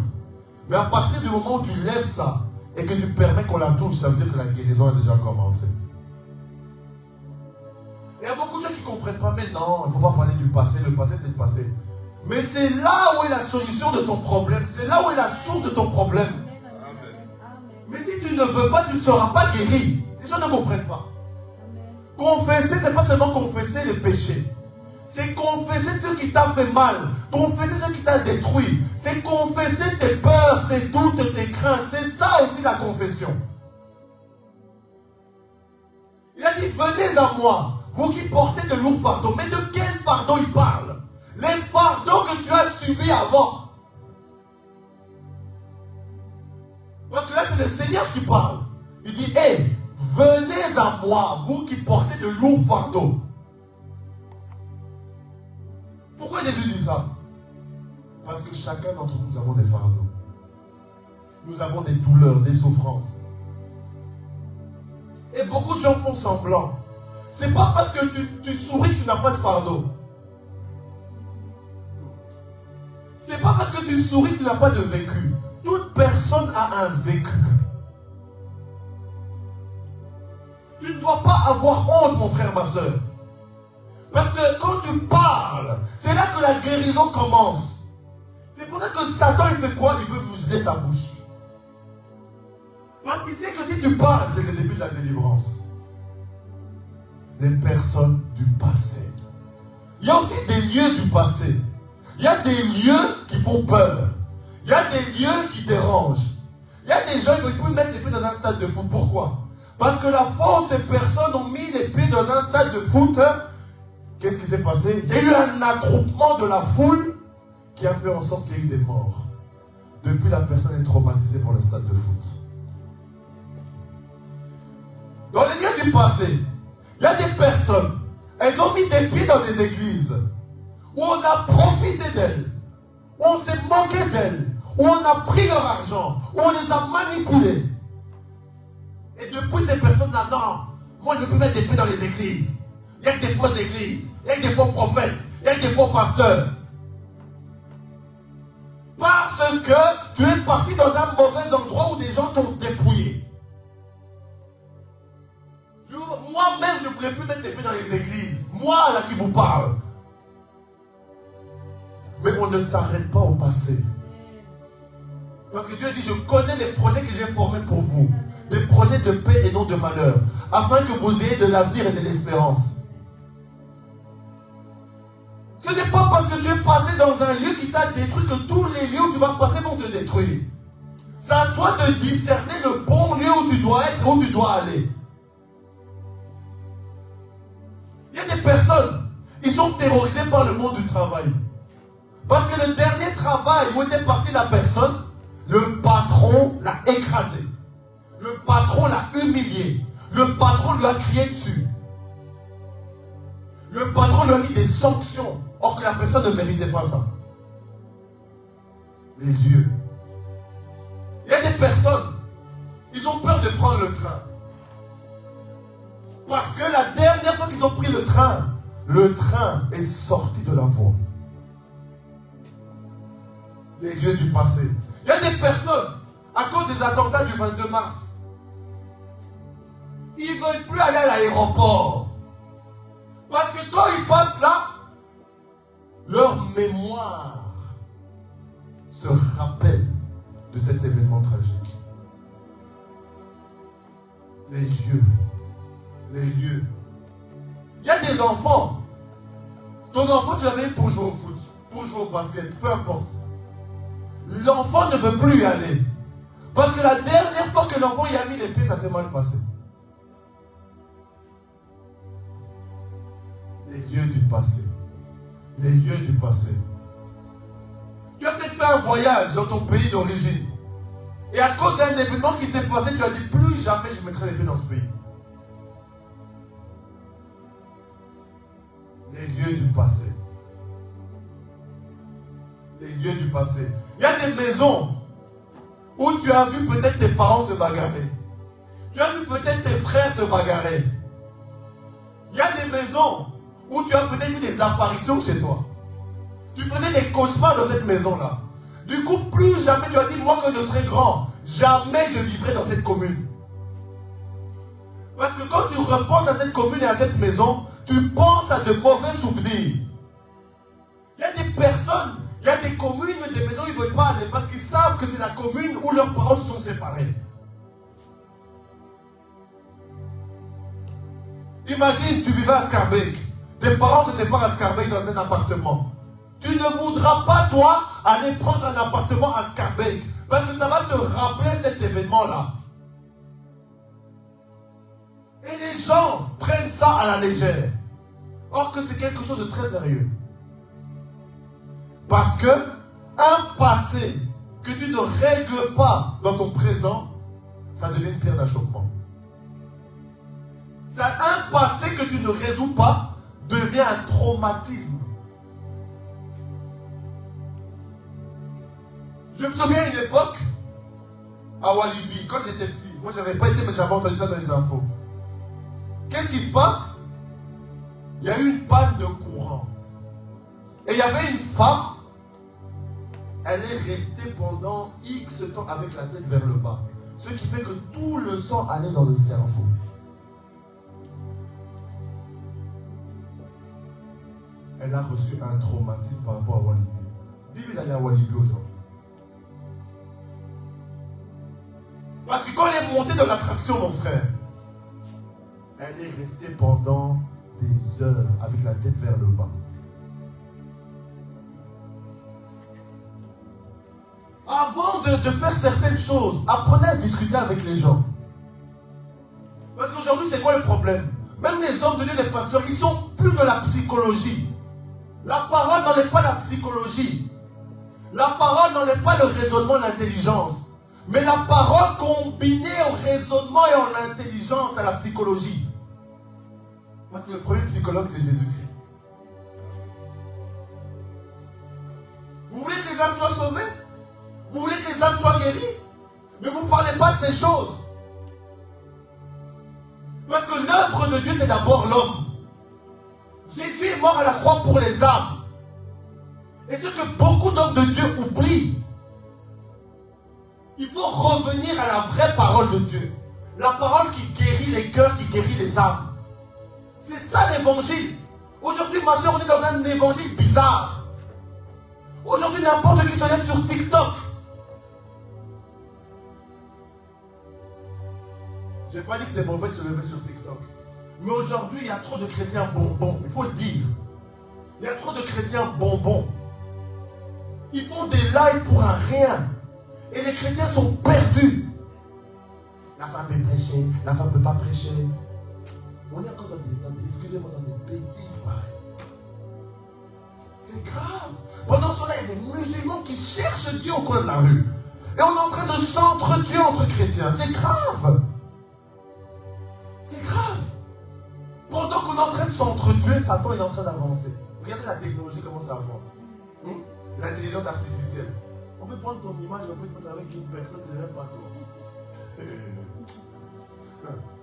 [SPEAKER 1] Mais à partir du moment où tu lèves ça et que tu permets qu'on la touche, ça veut dire que la guérison a déjà commencé. Il y a beaucoup de gens qui ne comprennent pas, mais non, il ne faut pas parler du passé. Le passé, c'est le passé. Mais c'est là où est la solution de ton problème. C'est là où est la source de ton problème.
[SPEAKER 2] Amen.
[SPEAKER 1] Mais si tu ne veux pas, tu ne seras pas guéri. Les gens ne comprennent pas. Confesser, ce n'est pas seulement confesser les péchés. C'est confesser ce qui t'a fait mal. Confesser ce qui t'a détruit. C'est confesser tes peurs, tes doutes, tes craintes. C'est ça aussi la confession. Il a dit, venez à moi, vous qui portez de lourds fardeaux. Mais de quel fardeau il parle? Les fardeaux que tu as subis avant. Parce que là, c'est le Seigneur qui parle. Il dit, hé, venez à moi, vous qui portez de lourds fardeaux. Pourquoi Jésus dit ça? Parce que chacun d'entre nous avons des fardeaux. Nous avons des douleurs, des souffrances. Et beaucoup de gens font semblant. C'est pas parce que tu souris que tu n'as pas de fardeau. C'est pas parce que tu souris que tu n'as pas de vécu. Toute personne a un vécu. Tu ne dois pas avoir honte, mon frère, ma soeur. Parce que quand tu parles, c'est là que la guérison commence. C'est pour ça que Satan, il fait quoi? Il veut museler ta bouche. Parce qu'il sait que si tu parles, c'est le début de la délivrance. Les personnes du passé. Il y a aussi des lieux du passé. Il y a des lieux qui font peur. Il y a des lieux qui dérangent. Il y a des gens qui peuvent mettre les pieds dans un stade de foot. Pourquoi? Parce que la fois où ces personnes ont mis les pieds dans un stade de foot, qu'est-ce qui s'est passé? Il y a eu un attroupement de la foule qui a fait en sorte qu'il y ait eu des morts. Depuis, la personne est traumatisée pour le stade de foot. Dans les lieux du passé, il y a des personnes, elles ont mis des pieds dans des églises où on a profité d'elles, où on s'est moqué d'elles, où on a pris leur argent, où on les a manipulées. Et depuis, ces personnes-là, non, moi je ne peux mettre des pieds dans les églises. Il y a que des fausses églises, il y a que des faux prophètes, il y a que des faux pasteurs. Parce que tu es parti dans un mauvais endroit où des gens t'ont dépouillé. Moi-même, je ne voulais plus mettre les pieds dans les églises. Moi, là, qui vous parle. Mais on ne s'arrête pas au passé. Parce que Dieu dit, je connais les projets que j'ai formés pour vous. Des projets de paix et non de malheur. Afin que vous ayez de l'avenir et de l'espérance. Ce n'est pas parce que tu es passé dans un lieu qui t'a détruit que tous les lieux où tu vas passer vont te détruire. C'est à toi de discerner le bon lieu où tu dois être et où tu dois aller. Il y a des personnes, ils sont terrorisés par le monde du travail. Parce que le dernier travail où était partie la personne, le patron l'a écrasé. Le patron l'a humilié. Le patron lui a crié dessus. Le patron lui a mis des sanctions. Or que la personne ne méritait pas ça. Les lieux. Il y a des personnes, ils ont peur de prendre le train. Parce que la dernière fois qu'ils ont pris le train est sorti de la voie. Les lieux du passé. Il y a des personnes, à cause des attentats du 22 mars, ils ne veulent plus aller à l'aéroport. Parce que quand ils passent là, leur mémoire se rappelle de cet événement tragique. Les lieux. Les lieux. Il y a des enfants. Ton enfant, tu l'avais pour jouer au foot, pour jouer au basket, peu importe. L'enfant ne veut plus y aller. Parce que la dernière fois que l'enfant y a mis les pieds, ça s'est mal passé. Les lieux du passé. Les lieux du passé. Tu as peut-être fait un voyage dans ton pays d'origine. Et à cause d'un événement qui s'est passé, tu as dit plus jamais je mettrai les pieds dans ce pays. Les lieux du passé. Les lieux du passé. Il y a des maisons où tu as vu peut-être tes parents se bagarrer. Tu as vu peut-être tes frères se bagarrer. Il y a des maisons où tu as peut-être vu des apparitions chez toi. Tu faisais des cauchemars dans cette maison-là. Du coup, plus jamais tu as dit, moi quand je serai grand, jamais je vivrai dans cette commune. Parce que quand tu repenses à cette commune et à cette maison, tu penses à de mauvais souvenirs. Il y a des personnes, il y a des communes, des maisons, ils ne veulent pas aller parce qu'ils savent que c'est la commune où leurs parents se sont séparés. Imagine, tu vivais à Scarbeck. Tes parents se séparent à Scarbeck dans un appartement. Tu ne voudras pas, toi, aller prendre un appartement à Scarbeck. Parce que ça va te rappeler cet événement-là. Et les gens prennent ça à la légère. Or que c'est quelque chose de très sérieux. Parce que un passé que tu ne règles pas dans ton présent, ça devient une pierre d'achoppement. Un passé que tu ne résous pas devient un traumatisme. Je me souviens à une époque, à Walibi, quand j'étais petit, moi j'avais pas été, mais j'avais entendu ça dans les infos. Qu'est-ce qui se passe? Il y a eu une panne de courant. Et il y avait une femme, elle est restée pendant X temps avec la tête vers le bas. Ce qui fait que tout le sang allait dans le cerveau. Elle a reçu un traumatisme par rapport à Walibi. Dis-lui d'aller à Walibi aujourd'hui. Parce que quand elle est montée dans l'attraction, mon frère, elle est restée pendant des heures avec la tête vers le bas. Avant de faire certaines choses, apprenez à discuter avec les gens. Parce qu'aujourd'hui, c'est quoi le problème? Même les hommes de Dieu, les pasteurs, ils sont plus de la psychologie. La parole n'enlève pas la psychologie. La parole n'enlève pas le raisonnement, l'intelligence. Mais la parole combinée au raisonnement et en l'intelligence à la psychologie. Parce que le premier psychologue, c'est Jésus-Christ. Vous voulez que les âmes soient sauvées? Vous voulez que les âmes soient guéries? Mais vous ne parlez pas de ces choses. Parce que l'œuvre de Dieu, c'est d'abord l'homme.
[SPEAKER 3] est mort à la croix pour les âmes. Et ce que beaucoup d'hommes de Dieu oublient, il faut revenir à la vraie parole de Dieu. La parole qui guérit les cœurs, qui guérit les âmes. C'est ça l'évangile. Aujourd'hui, ma soeur, on est dans un évangile bizarre. Aujourd'hui, n'importe qui se lève sur TikTok. Je n'ai pas dit que c'est mauvais de se lever sur TikTok. Mais aujourd'hui, il y a trop de chrétiens bonbons. Il faut le dire. Il y a trop de chrétiens bonbons. Ils font des lives pour un rien. Et les chrétiens sont perdus. La femme peut prêcher, la femme ne peut pas prêcher. On est encore dans des excusez-moi, dans des bêtises pareilles. C'est grave. Pendant ce temps-là, il y a des musulmans qui cherchent Dieu au coin de la rue. Et on est en train de s'entretuer entre chrétiens. C'est grave. C'est grave. Pendant qu'on est en train de s'entretuer, Satan est en train d'avancer. Regardez la technologie, comment ça avance. L'intelligence artificielle. On peut prendre ton image, on peut te mettre avec une personne, c'est même pas toi.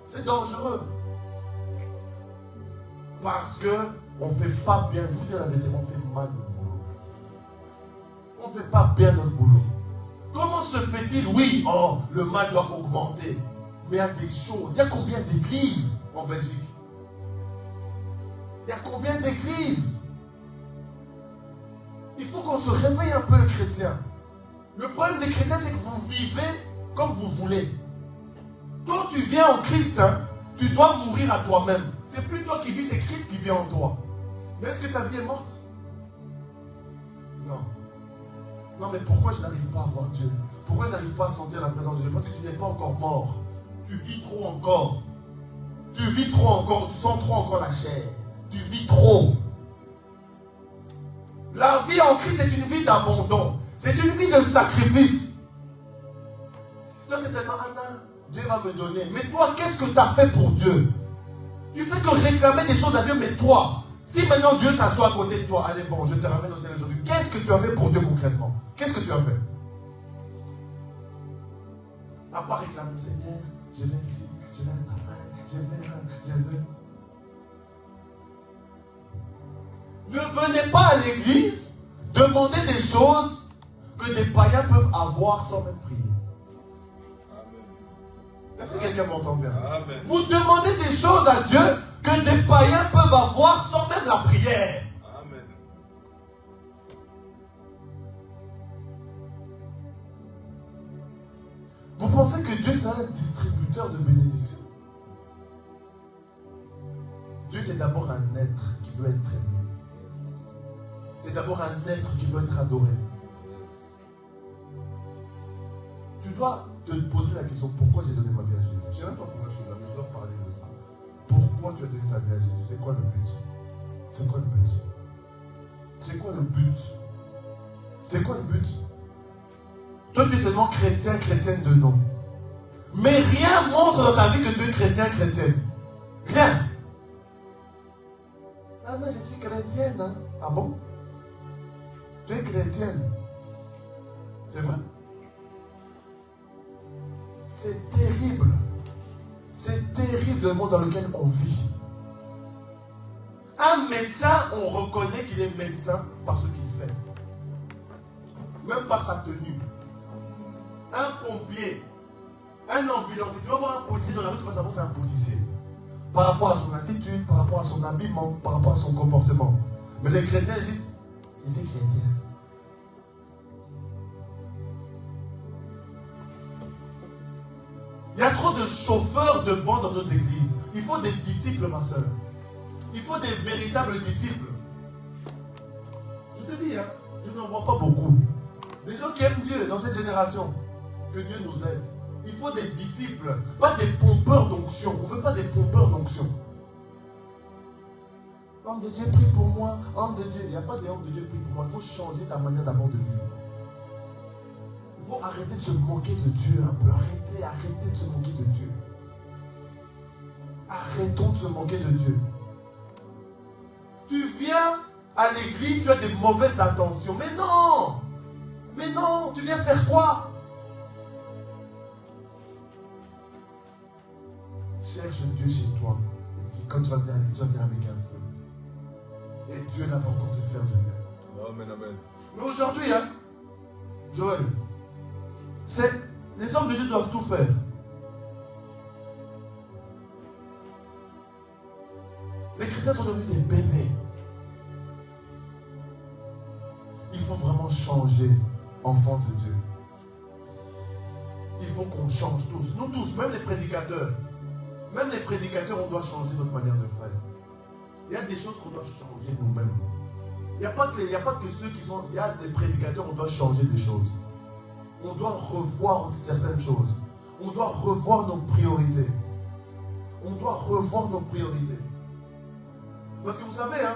[SPEAKER 3] C'est dangereux. Parce que on ne fait pas bien, je vous dis la vérité, on fait mal notre boulot. On ne fait pas bien notre boulot. Comment se fait-il, oui, oh, le mal doit augmenter. Mais il y a des choses. Il y a combien d'églises en Belgique? Il y a combien d'églises? Il faut qu'on se réveille un peu, le chrétien. Le problème des chrétiens, c'est que vous vivez comme vous voulez. Quand tu viens en Christ, hein, tu dois mourir à toi-même. C'est plus toi qui vis, c'est Christ qui vit en toi. Mais est-ce que ta vie est morte? Non. Non, mais pourquoi je n'arrive pas à voir Dieu? Pourquoi je n'arrive pas à sentir la présence de Dieu? Parce que tu n'es pas encore mort. Tu vis trop encore. Tu vis trop encore. Tu sens trop encore la chair. Tu vis trop. La vie en Christ, c'est une vie d'abandon. C'est une vie de sacrifice. Toi, c'est seulement Anna. Dieu va me donner. Mais toi, qu'est-ce que tu as fait pour Dieu? Tu fais que réclamer des choses à Dieu, mais toi, si maintenant Dieu s'assoit à côté de toi, allez bon, je te ramène au ciel aujourd'hui. Qu'est-ce que tu as fait pour Dieu concrètement? Qu'est-ce que tu as fait? À part réclamer, Seigneur, je vais ici, je vais je vais. Ne venez pas à l'église demander des choses que des païens peuvent avoir sans même prier. Est-ce que quelqu'un m'entend bien? Amen. Vous demandez des choses à Dieu que des païens peuvent avoir sans même la prière. Amen. Vous pensez que Dieu c'est un distributeur de bénédictions? Dieu c'est d'abord un être qui veut être aimé. C'est d'abord un être qui veut être adoré. Tu dois te poser la question, pourquoi j'ai donné ma vie à Jésus? Je ne sais même pas pourquoi je suis là, mais je dois parler de ça. Pourquoi tu as donné ta vie à Jésus? C'est quoi le but? C'est quoi le but? C'est quoi le but? C'est quoi le but? Toi, tu es seulement chrétien, chrétienne de nom. Mais rien montre dans ta vie que tu es chrétien, chrétienne. Rien. Ah non, je suis chrétienne. Hein? Ah bon? Tu es chrétienne. C'est vrai? C'est terrible. C'est terrible le monde dans lequel on vit. Un médecin, on reconnaît qu'il est médecin par ce qu'il fait. Même par sa tenue. Un pompier, un ambulancier, tu vas voir un policier dans la rue, tu vas savoir que c'est un policier. Par rapport à son attitude, par rapport à son habillement, par rapport à son comportement. Mais les chrétiens, juste, je suis chrétien. Il y a trop de chauffeurs de bancs dans nos églises. Il faut des disciples, ma soeur. Il faut des véritables disciples. Je te dis, hein, je n'en vois pas beaucoup. Des gens qui aiment Dieu dans cette génération. Que Dieu nous aide. Il faut des disciples, pas des pompeurs d'onction. On ne veut pas des pompeurs d'onction. Homme de Dieu, prie pour moi. Homme de Dieu. Il n'y a pas d'homme de Dieu, prie pour moi. Il faut changer ta manière d'abord de vivre. Il faut arrêter de se moquer de Dieu un peu. Arrêtez de se moquer de Dieu. Arrêtons de se moquer de Dieu. Tu viens à l'église, tu as des mauvaises intentions. Mais non! Mais non! Tu viens faire quoi? Cherche Dieu chez toi. Et puis quand tu vas venir à l'église, tu vas venir avec un feu.
[SPEAKER 1] Et Dieu va encore te faire du bien.
[SPEAKER 3] Amen, amen.
[SPEAKER 1] Mais aujourd'hui, hein, Joël, les hommes de Dieu doivent tout faire. Les chrétiens sont devenus des bébés. Il faut vraiment changer, enfants de Dieu. Il faut qu'on change tous. Nous tous, même les prédicateurs. Même les prédicateurs, on doit changer notre manière de faire. Il y a des choses qu'on doit changer nous-mêmes. Il n'y a pas que ceux qui sont... Il y a des prédicateurs, on doit changer des choses. On doit revoir certaines choses. On doit revoir nos priorités. On doit revoir nos priorités. Parce que vous savez, hein,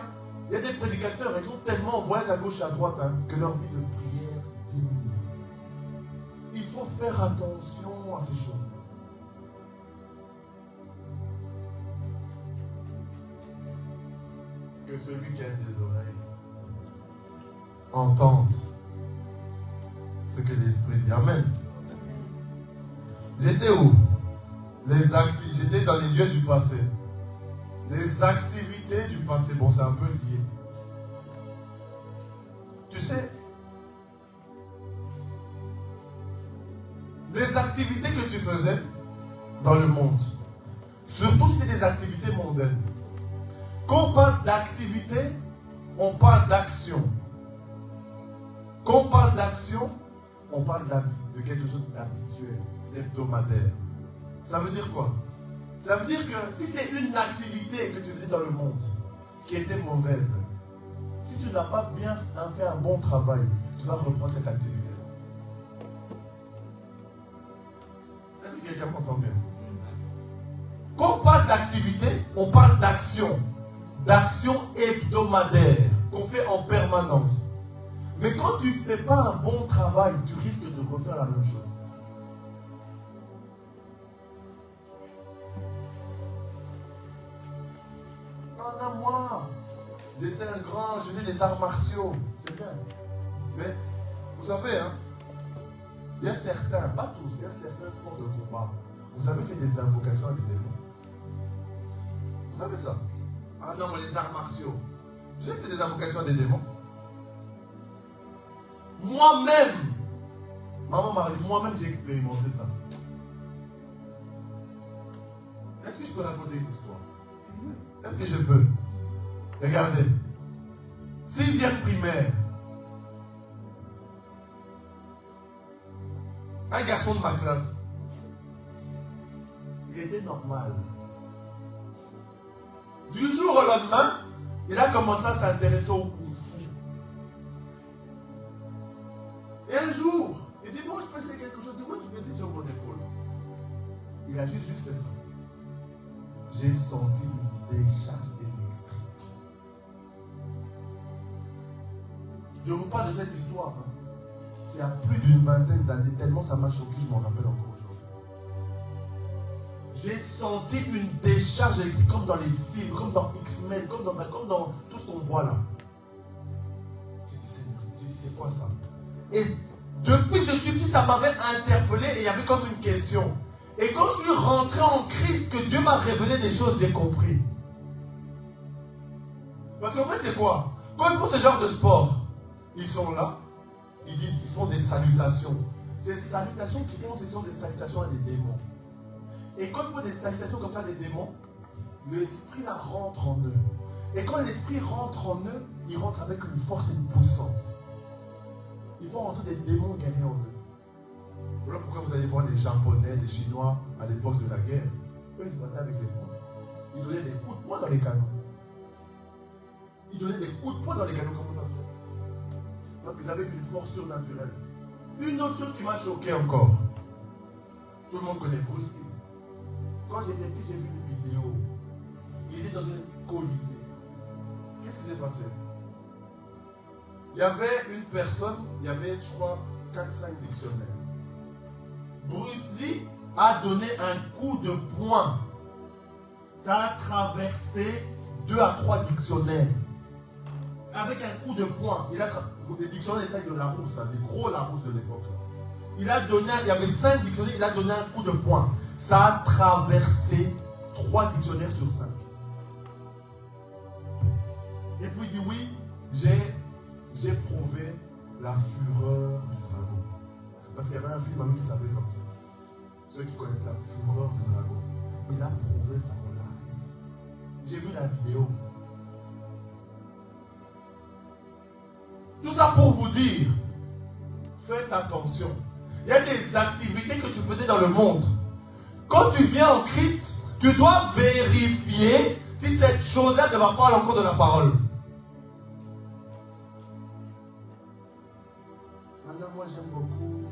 [SPEAKER 1] il y a des prédicateurs, ils sont tellement en voyage à gauche et à droite hein, que leur vie de prière diminue. Il faut faire attention à ces choses. Que celui qui a des oreilles entende ce que l'Esprit dit. Amen. J'étais où? J'étais dans les lieux du passé. Les activités du passé. Bon, c'est un peu lié. Tu sais, les activités que tu faisais dans le monde, surtout si c'est des activités mondaines. Quand on parle d'activité, on parle d'action. Quand on parle d'action, on parle de quelque chose d'habituel, d'hebdomadaire. Ça veut dire quoi? Ça veut dire que si c'est une activité que tu faisais dans le monde qui était mauvaise, si tu n'as pas bien fait un bon travail, tu vas reprendre cette activité-là. Est-ce que quelqu'un m'entend bien? Quand on parle d'activité, on parle d'action. D'action hebdomadaire qu'on fait en permanence. Mais quand tu ne fais pas un bon travail, tu risques de refaire la même chose. Non, moi, j'étais un grand, je faisais des arts martiaux. C'est bien. Mais, vous savez, hein, il y a certains, pas tous, il y a certains sports de combat. Vous savez que c'est des invocations à des démons. Vous savez ça? Ah non, mais les arts martiaux. Tu sais que c'est des invocations à des démons. Moi-même, maman Marie, moi-même j'ai expérimenté ça. Est-ce que je peux raconter une histoire? Est-ce que je peux? Regardez. 6e primaire. Un garçon de ma classe. Il était normal. Du jour au lendemain, il a commencé à s'intéresser au kung-fu. Et un jour, il dit, bon, je peux essayer quelque chose. Il dit, oui, tu peux essayer sur mon épaule. Il a juste fait ça. J'ai senti une décharge électrique. Je vous parle de cette histoire. Hein. C'est à plus d'une vingtaine d'années, tellement ça m'a choqué, je m'en rappelle encore aujourd'hui. J'ai senti une décharge électrique comme dans les films, comme dans X-Men, comme dans tout ce qu'on voit là. J'ai dit, Seigneur, c'est quoi ça? Et depuis que je suis petit, ça m'avait interpellé et il y avait comme une question. Et quand je suis rentré en Christ, que Dieu m'a révélé des choses, j'ai compris. Parce qu'en fait, c'est quoi? Quand ils font ce genre de sport, ils sont là, ils font des salutations. Ces salutations qu'ils font, ce sont des salutations à des démons. Et quand ils font des salutations comme ça à des démons, l'esprit là rentre en eux. Et quand l'esprit rentre en eux, il rentre avec une force et une puissance. Ils font rentrer des démons guerriers en eux. Voilà pourquoi vous allez voir les Japonais, les Chinois, à l'époque de la guerre. Eux, ils se battaient avec les poings. Ils donnaient des coups de poing dans les canons. Ils donnaient des coups de poing dans les canons. Comment ça se fait? Parce qu'ils avaient une force surnaturelle. Une autre chose qui m'a choqué encore. Tout le monde connaît Bruce Lee. Quand j'étais petit, j'ai vu une vidéo. Il était dans une colisée. Qu'est-ce qui s'est passé? Il y avait une personne, il y avait, je crois, 4-5 dictionnaires. Bruce Lee a donné un coup de poing. Ça a traversé 2 à 3 dictionnaires. Avec un coup de poing. Les dictionnaires étaient de Larousse, des gros Larousse de l'époque. Il y avait 5 dictionnaires, il a donné un coup de poing. Ça a traversé 3 dictionnaires sur 5. Et puis il dit oui, j'ai prouvé la fureur du dragon. Parce qu'il y avait un film qui s'appelait comme ça. Ceux qui connaissent la fureur du dragon. Il a prouvé ça en live. J'ai vu la vidéo. Tout ça pour vous dire, faites attention. Il y a des activités que tu faisais dans le monde. Quand tu viens en Christ, tu dois vérifier si cette chose-là ne va pas à l'encontre de la parole. Maintenant, moi j'aime beaucoup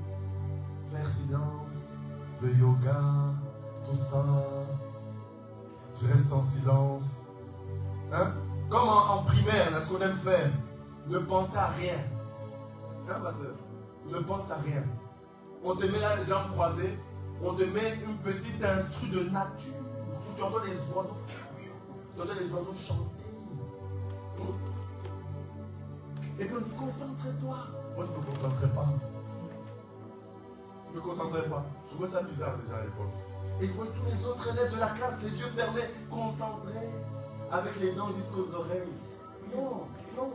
[SPEAKER 1] faire silence, le yoga, tout ça. Je reste en silence. Hein? Comme en primaire, là, ce qu'on aime faire. Ne pense à rien. Hein, ma soeur? Ne pense à rien. On te met la jambe croisée. On te met une petite instru de nature. Où tu entends les oiseaux. Tu entends les oiseaux chanter. Et puis on dit concentre-toi. Moi je ne me concentrais pas. Je ne me concentrais pas. Je trouvais ça bizarre déjà à l'époque. Et je voyais tous les autres élèves de la classe, les yeux fermés, concentrés, avec les dents jusqu'aux oreilles. Non, non.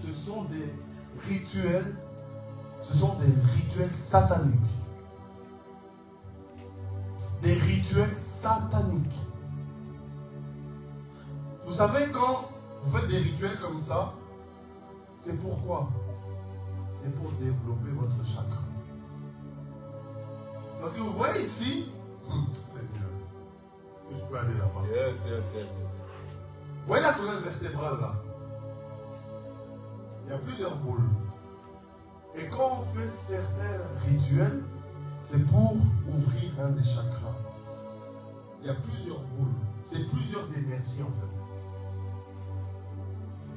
[SPEAKER 1] Ce sont des rituels. Ce sont des rituels sataniques. Des rituels sataniques. Vous savez, quand vous faites des rituels comme ça, c'est pourquoi? C'est pour développer votre chakra. Parce que vous voyez ici, c'est mieux. Est-ce que je peux aller là-bas?
[SPEAKER 4] Yes.
[SPEAKER 1] Vous voyez la colonne vertébrale là? Il y a plusieurs boules. Et quand on fait certains rituels, c'est pour ouvrir un des chakras. Il y a plusieurs boules. C'est plusieurs énergies en fait.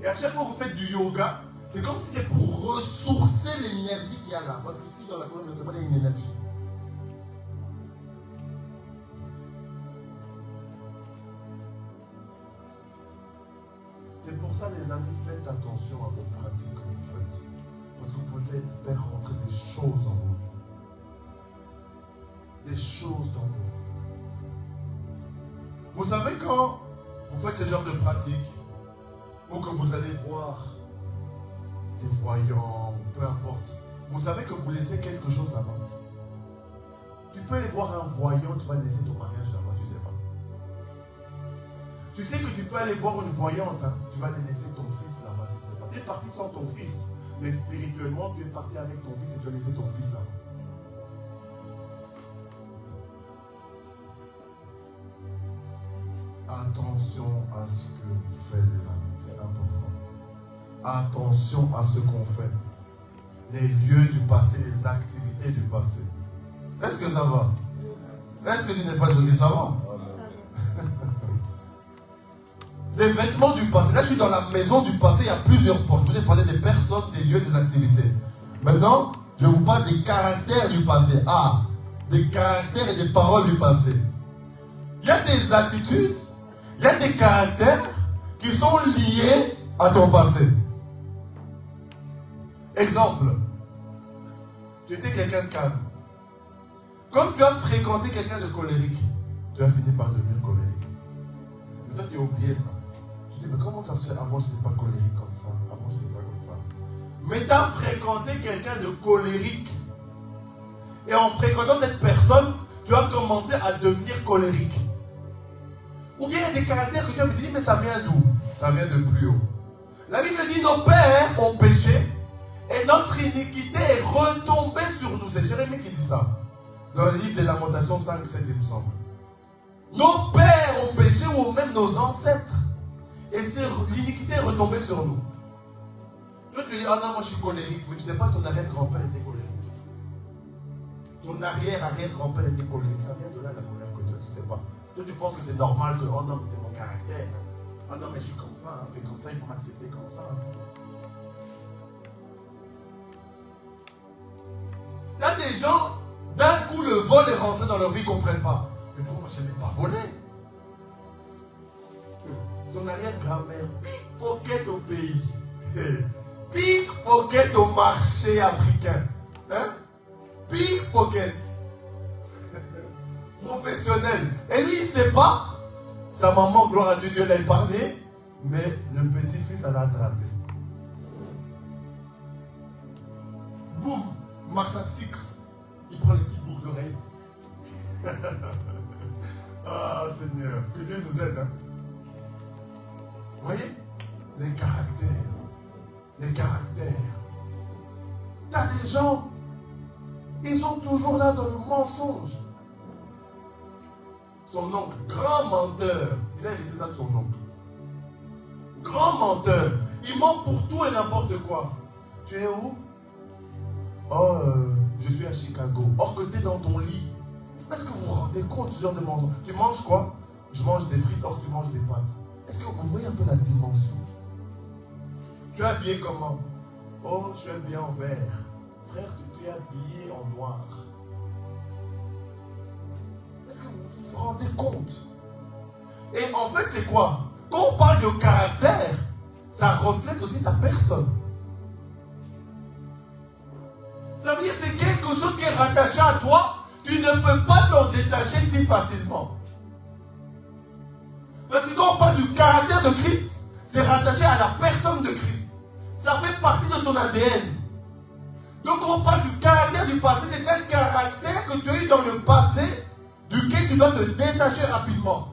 [SPEAKER 1] Et à chaque fois que vous faites du yoga, c'est comme si c'est pour ressourcer l'énergie qu'il y a là. Parce qu'ici, dans la colonne vertébrale, il y a une énergie. C'est pour ça, les amis, faites attention à vos pratiques que vous faites. Parce que vous pouvez faire rentrer des choses dans vos vies. Des choses dans vos vies. Vous savez, quand vous faites ce genre de pratique, ou que vous allez voir des voyants, peu importe, vous savez que vous laissez quelque chose là-bas. Tu peux aller voir un voyant, tu vas laisser ton mariage là-bas, tu ne sais pas. Tu sais que tu peux aller voir une voyante, hein, tu vas laisser ton fils là-bas, tu ne sais pas. Tu es parti sans ton fils, mais spirituellement, tu es parti avec ton fils et tu as laissé ton fils là-bas. Attention à ce que vous faites, les amis, c'est important. Attention à ce qu'on fait. Les lieux du passé, les activités du passé. Est-ce que ça va?
[SPEAKER 4] Yes.
[SPEAKER 1] Est-ce que tu n'es pas joli? Ça va? Les vêtements du passé. Là, je suis dans la maison du passé, il y a plusieurs portes. Je vous ai parlé des personnes, des lieux, des activités. Maintenant, je vous parle des caractères du passé. Ah, des caractères et des paroles du passé. Il y a des attitudes, il y a des caractères qui sont liés à ton passé. Exemple, tu étais quelqu'un de calme. Comme tu as fréquenté quelqu'un de colérique, tu as fini par devenir colérique. Mais toi, tu as oublié ça. Tu te dis, mais comment ça se fait? Avant, je n'étais pas colérique comme ça. Avant, je n'étais pas comme ça. Mais tu as fréquenté quelqu'un de colérique. Et en fréquentant cette personne, tu as commencé à devenir colérique. Ou bien il y a des caractères que tu as dit, mais ça vient d'où? Ça vient de plus haut. La Bible dit, nos pères ont péché et notre iniquité est retombée sur nous. C'est Jérémie qui dit ça. Dans le livre de Lamentation 5, 7, il me semble. Nos pères ont péché ou même nos ancêtres. Et l'iniquité est retombée sur nous. Toi tu dis, ah non, moi je suis colérique. Mais tu ne sais pas que ton arrière-grand-père était colérique. Ton arrière-arrière-grand-père était colérique. Ça vient de là la colère que toi tu ne sais pas. Toi tu penses que c'est normal que, oh non, mais c'est mon caractère. Oh non, mais je suis comme ça. Hein. C'est comme ça, il faut m'accepter comme ça. Il y a des gens, d'un coup le vol est rentré dans leur vie, ils ne comprennent pas. Mais pourquoi je n'ai pas volé? Son arrière-grand-mère, pickpocket au pays. Pickpocket au marché africain. Hein? Pickpocket. Professionnel. Et lui, il ne sait pas. Sa maman, gloire à Dieu, Dieu l'a épargné. Mais le petit-fils, elle l'a attrapé. Boum, marche à 6. Il prend les petites boucles d'oreilles. Ah Seigneur, que Dieu nous aide. Hein? Vous voyez? Les caractères. Les caractères. T'as des gens, ils sont toujours là dans le mensonge. Son oncle, grand menteur. Il a hérité ça de son oncle. Grand menteur. Il ment pour tout et n'importe quoi. Tu es où? Oh, je suis à Chicago. Or que tu es dans ton lit. Est-ce que vous vous rendez compte de ce genre de mensonge? Tu manges quoi? Je mange des frites, or tu manges des pâtes. Est-ce que vous voyez un peu la dimension? Tu es habillé comment? Oh, je suis habillé en vert. Frère, tu es habillé en noir. Est-ce que vous vous rendez compte? Et en fait, c'est quoi? Quand on parle de caractère, ça reflète aussi ta personne. Ça veut dire que c'est quelque chose qui est rattaché à toi. Tu ne peux pas t'en détacher si facilement. Parce que quand on parle du caractère de Christ, c'est rattaché à la personne de Christ. Ça fait partie de son ADN. Donc quand on parle du caractère du passé, c'est un caractère que tu as eu dans le passé, duquel tu dois te détacher rapidement.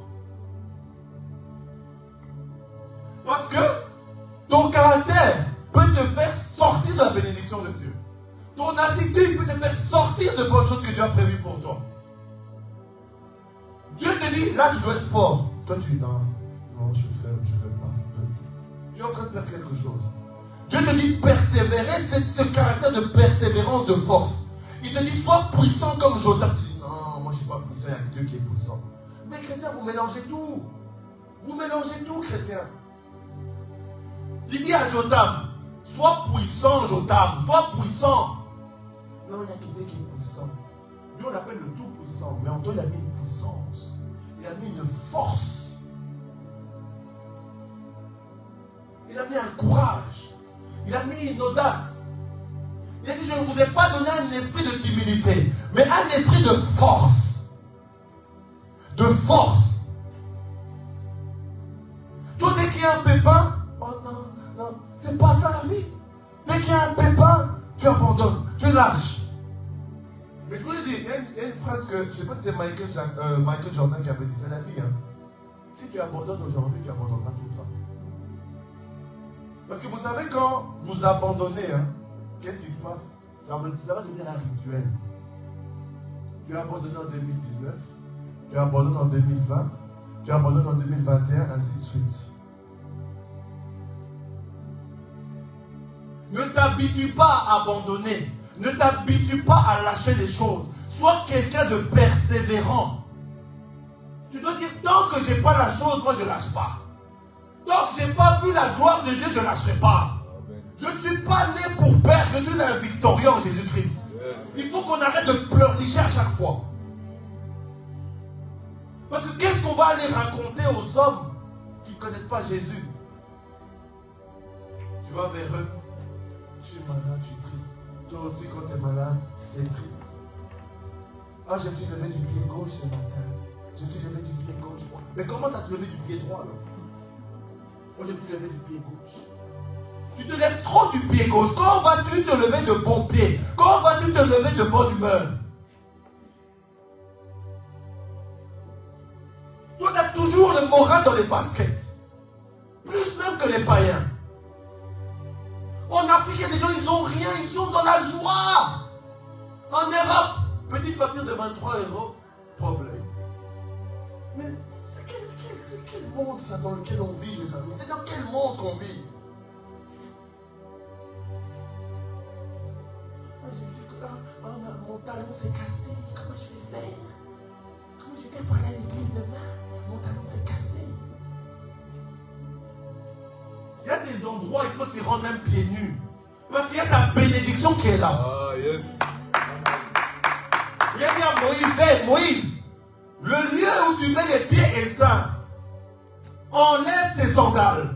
[SPEAKER 1] Parce que ton caractère peut te faire sortir de la bénédiction de Dieu. Ton attitude peut te faire sortir de bonnes choses que Dieu a prévues pour toi. Dieu te dit, là tu dois être fort. Toi tu dis, non, je ne veux pas. Tu es en train de faire quelque chose. Dieu te dit, persévérer, c'est ce caractère de persévérance, de force. Il te dit, sois puissant comme Jotam. Tu dis, non, moi je ne suis pas puissant, il y a que Dieu qui est puissant. Mais chrétien, vous mélangez tout. Vous mélangez tout, chrétien. Il dit à Jotam, sois puissant, Jotam, sois puissant. Non, il y a quelqu'un qui est puissant. Dieu, on l'appelle le tout-puissant. Mais en toi, il a mis une puissance. Il a mis une force. Il a mis un courage. Il a mis une audace. Il a dit, je ne vous ai pas donné un esprit de timidité, mais un esprit de force. De force. Toi, dès qu'il y a un pépin, oh non, c'est pas ça la vie. Dès qu'il y a un pépin, tu abandonnes, tu lâches. Mais je voulais dire, il y a une phrase que, je ne sais pas si c'est Michael Jordan qui avait dit, elle a dit, hein, si tu abandonnes aujourd'hui, tu abandonneras tout le temps. Parce que vous savez, quand vous abandonnez, hein, qu'est-ce qui se passe? Ça va devenir un rituel. Tu as abandonné en 2019, tu abandonnes en 2020, tu abandonnes en 2021, ainsi de suite. Ne t'habitue pas à abandonner. Ne t'habitue pas à lâcher les choses. Sois quelqu'un de persévérant. Tu dois dire, tant que je n'ai pas la chose, moi je ne lâche pas. Tant que je n'ai pas vu la gloire de Dieu, je ne lâcherai pas. Je ne suis pas né pour perdre, je suis un victorieux en Jésus-Christ. Il faut qu'on arrête de pleurnicher à chaque fois. Parce que qu'est-ce qu'on va aller raconter aux hommes qui ne connaissent pas Jésus? Tu vas vers eux. Je suis malade, je suis triste. Toi aussi, quand tu es malade, tu es triste. Ah, je me suis levé du pied gauche ce matin. Je me suis levé du pied gauche. Mais comment ça te lever du pied droit, là? Moi, je me suis levé du pied gauche. Tu te lèves trop du pied gauche. Quand vas-tu te lever de bon pied? Quand vas-tu te lever de bonne humeur? Toi, tu as toujours le moral dans les baskets. Plus même que les païens. En Afrique, il y a des gens, ils n'ont rien, ils sont dans la joie. En Europe, petite facture de 23 €, problème. Mais c'est quel monde ça dans lequel on vit, les amis? C'est dans quel monde qu'on vit? Mon talon s'est cassé, comment je vais faire? Comment je vais faire pour aller à l'église demain? Mon talon s'est cassé. Il y a des endroits, il faut s'y rendre même pieds nus. Parce qu'il y a ta bénédiction qui est là.
[SPEAKER 4] Ah, yes.
[SPEAKER 1] Il y a bien Moïse, Moïse, le lieu où tu mets les pieds est saint. Enlève tes sandales.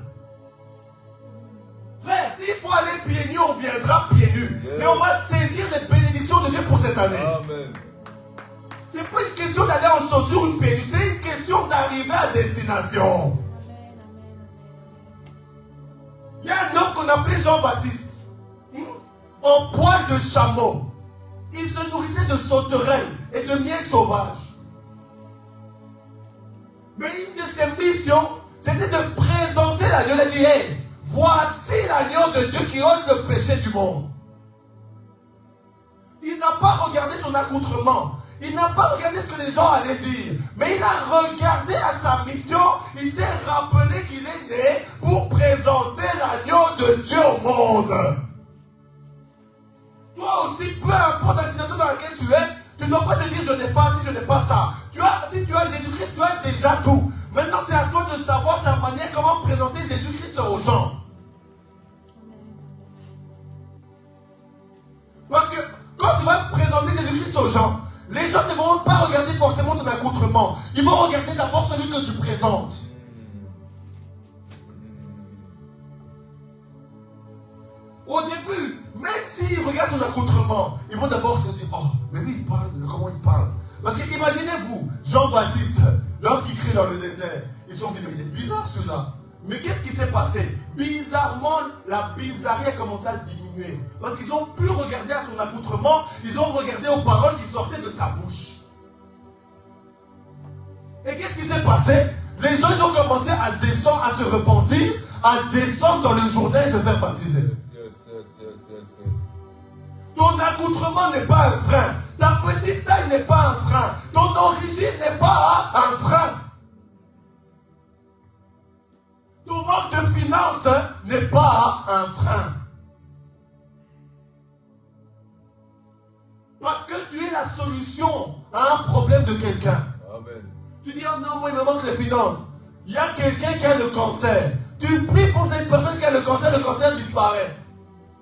[SPEAKER 1] Frère, s'il faut aller pieds nus, on viendra pieds nus. Yes. Mais on va saisir les bénédictions de Dieu pour cette année.
[SPEAKER 4] Amen.
[SPEAKER 1] C'est pas une question d'aller en chaussures ou pieds nus, c'est une question mission d'arriver à destination. Il y a un homme qu'on appelait Jean-Baptiste, en poil de chameau. Il se nourrissait de sauterelles et de miel sauvage. Mais une de ses missions, c'était de présenter l'agneau. Il a dit, hey, voici l'agneau de Dieu qui ôte le péché du monde. Il n'a pas regardé son accoutrement. Il n'a pas regardé ce que les gens allaient dire. Mais il a regardé à sa mission. Il s'est rappelé qu'il est né pour présenter l'agneau de Dieu au monde. Toi aussi, peu importe la situation dans laquelle tu es, tu ne dois pas te dire je n'ai pas ci, je n'ai pas ça. Si tu as Jésus-Christ, tu as déjà tout. Maintenant, c'est à toi de savoir ta manière comment présenter Jésus-Christ aux gens. Parce que quand tu vas présenter Jésus-Christ aux gens, les gens ne vont pas regarder forcément ton accoutrement. Ils vont regarder d'abord celui que tu présentes. Au début, même s'ils regardent ton accoutrement, ils vont d'abord se dire, oh, mais lui il parle, comment il parle? Parce que imaginez-vous, Jean-Baptiste, l'homme qui crie dans le désert, ils se sont dit, mais il est bizarre celui-là. Mais qu'est-ce qui s'est passé? Bizarrement, la bizarrerie a commencé à diminuer. Parce qu'ils ont pu regarder à son accoutrement, ils ont regardé aux paroles qui sortaient de sa bouche. Et qu'est-ce qui s'est passé? Les gens ils ont commencé à descendre, à se repentir, à descendre dans le Jourdain et se faire baptiser. Ton accoutrement n'est pas un frein. Ta petite taille n'est pas un frein. Ton origine n'est pas un frein. Ton manque de finances n'est pas un frein. Parce que tu es la solution à un problème de quelqu'un. Amen. Tu dis, oh non, moi il me manque les finances. Il y a quelqu'un qui a le cancer. Tu pries pour cette personne qui a le cancer disparaît.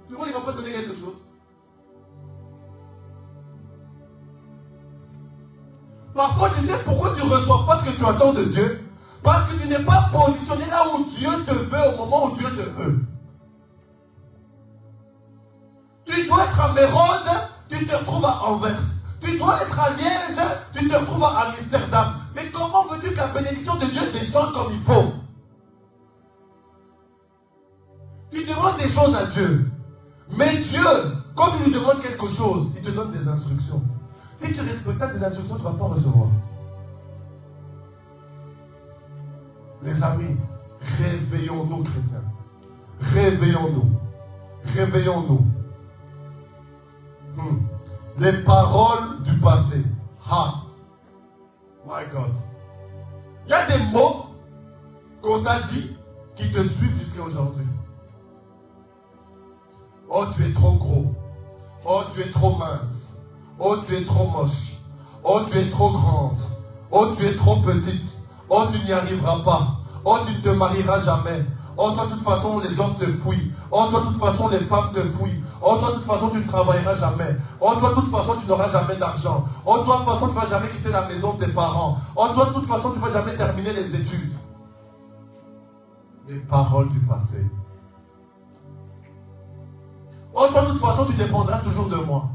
[SPEAKER 1] Tu vois, il va pas te donner quelque chose. Parfois, tu sais pourquoi tu ne reçois pas ce que tu attends de Dieu? Parce que tu n'es pas positionné là où Dieu te veut, au moment où Dieu te veut. Tu dois être à Mérode, tu te retrouves à Anvers. Tu dois être à Liège, tu te retrouves à Amsterdam. Mais comment veux-tu que la bénédiction de Dieu descende comme il faut? Tu demandes des choses à Dieu. Mais Dieu, quand tu lui demandes quelque chose, il te donne des instructions. Si tu respectes pas ces instructions, tu ne vas pas recevoir. Les amis, réveillons-nous chrétiens. Réveillons-nous. Réveillons-nous. Les paroles du passé. My God. Il y a des mots qu'on t'a dit qui te suivent jusqu'à aujourd'hui. Oh, tu es trop gros. Oh, tu es trop mince. Oh, tu es trop moche. Oh, tu es trop grande. Oh, tu es trop petite. Oh, tu n'y arriveras pas. Oh, tu ne te marieras jamais. Oh, toi, de toute façon, les hommes te fouillent. Oh, toi, de toute façon, les femmes te fouillent. Oh, toi, de toute façon, tu ne travailleras jamais. Oh, toi, de toute façon, tu n'auras jamais d'argent. Oh, toi, de toute façon, tu ne vas jamais quitter la maison de tes parents. Oh, toi, de toute façon, tu ne vas jamais terminer les études. Les paroles du passé. Oh, toi, de toute façon, tu dépendras toujours de moi.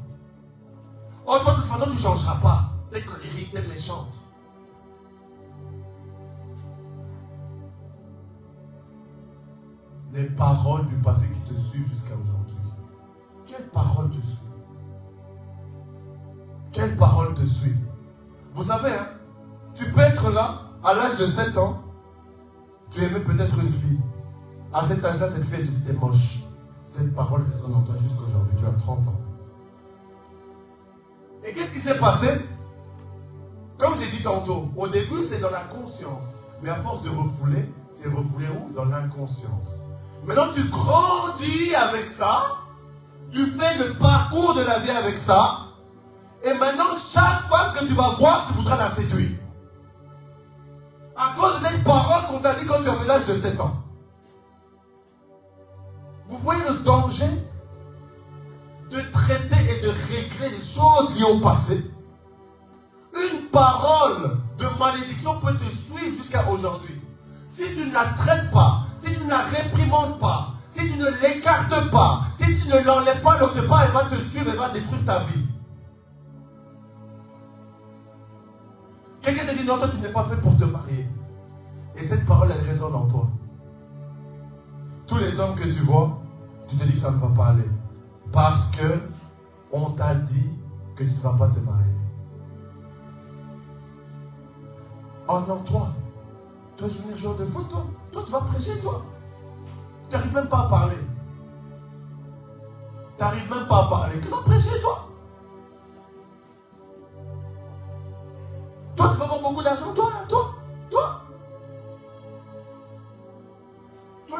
[SPEAKER 1] Oh, toi, de toute façon, tu ne changeras pas. T'es colérique, t'es méchante. Les paroles du passé qui te suivent jusqu'à aujourd'hui. Quelles paroles te suivent? Quelles paroles te suivent? Vous savez, hein, tu peux être là, à l'âge de 7 ans, tu aimais peut-être une fille. À cet âge-là, cette fille, elle te dit, t'es moche. Cette parole résonne en toi jusqu'à aujourd'hui. Tu as 30 ans. Et qu'est-ce qui s'est passé? Comme j'ai dit tantôt, au début, c'est dans la conscience. Mais à force de refouler, c'est refoulé où? Dans l'inconscience. Maintenant, tu grandis avec ça. Tu fais le parcours de la vie avec ça. Et maintenant, chaque femme que tu vas voir, tu voudras la séduire. À cause de cette parole qu'on t'a dit quand tu avais l'âge de 7 ans. Vous voyez le danger de traiter et de régler les choses liées au passé. Une parole de malédiction peut te suivre jusqu'à aujourd'hui. Si tu ne la traites pas, si tu ne la réprimandes pas, si tu ne l'écartes pas, si tu ne l'enlèves pas, l'autre part, elle va te suivre et va détruire ta vie. Quelqu'un te dit non, toi tu n'es pas fait pour te marier.
[SPEAKER 3] personne en toi. Tous les hommes que tu vois, tu te dis que ça ne va pas aller. Parce que on t'a dit que tu ne vas pas te marier. Oh non, toi tu es un joueur de foot, toi. Toi, tu vas prêcher, toi. Tu n'arrives même pas à parler. Tu n'arrives même pas à parler. Tu vas prêcher, toi. Toi, tu vas avoir beaucoup d'argent, toi. Toi,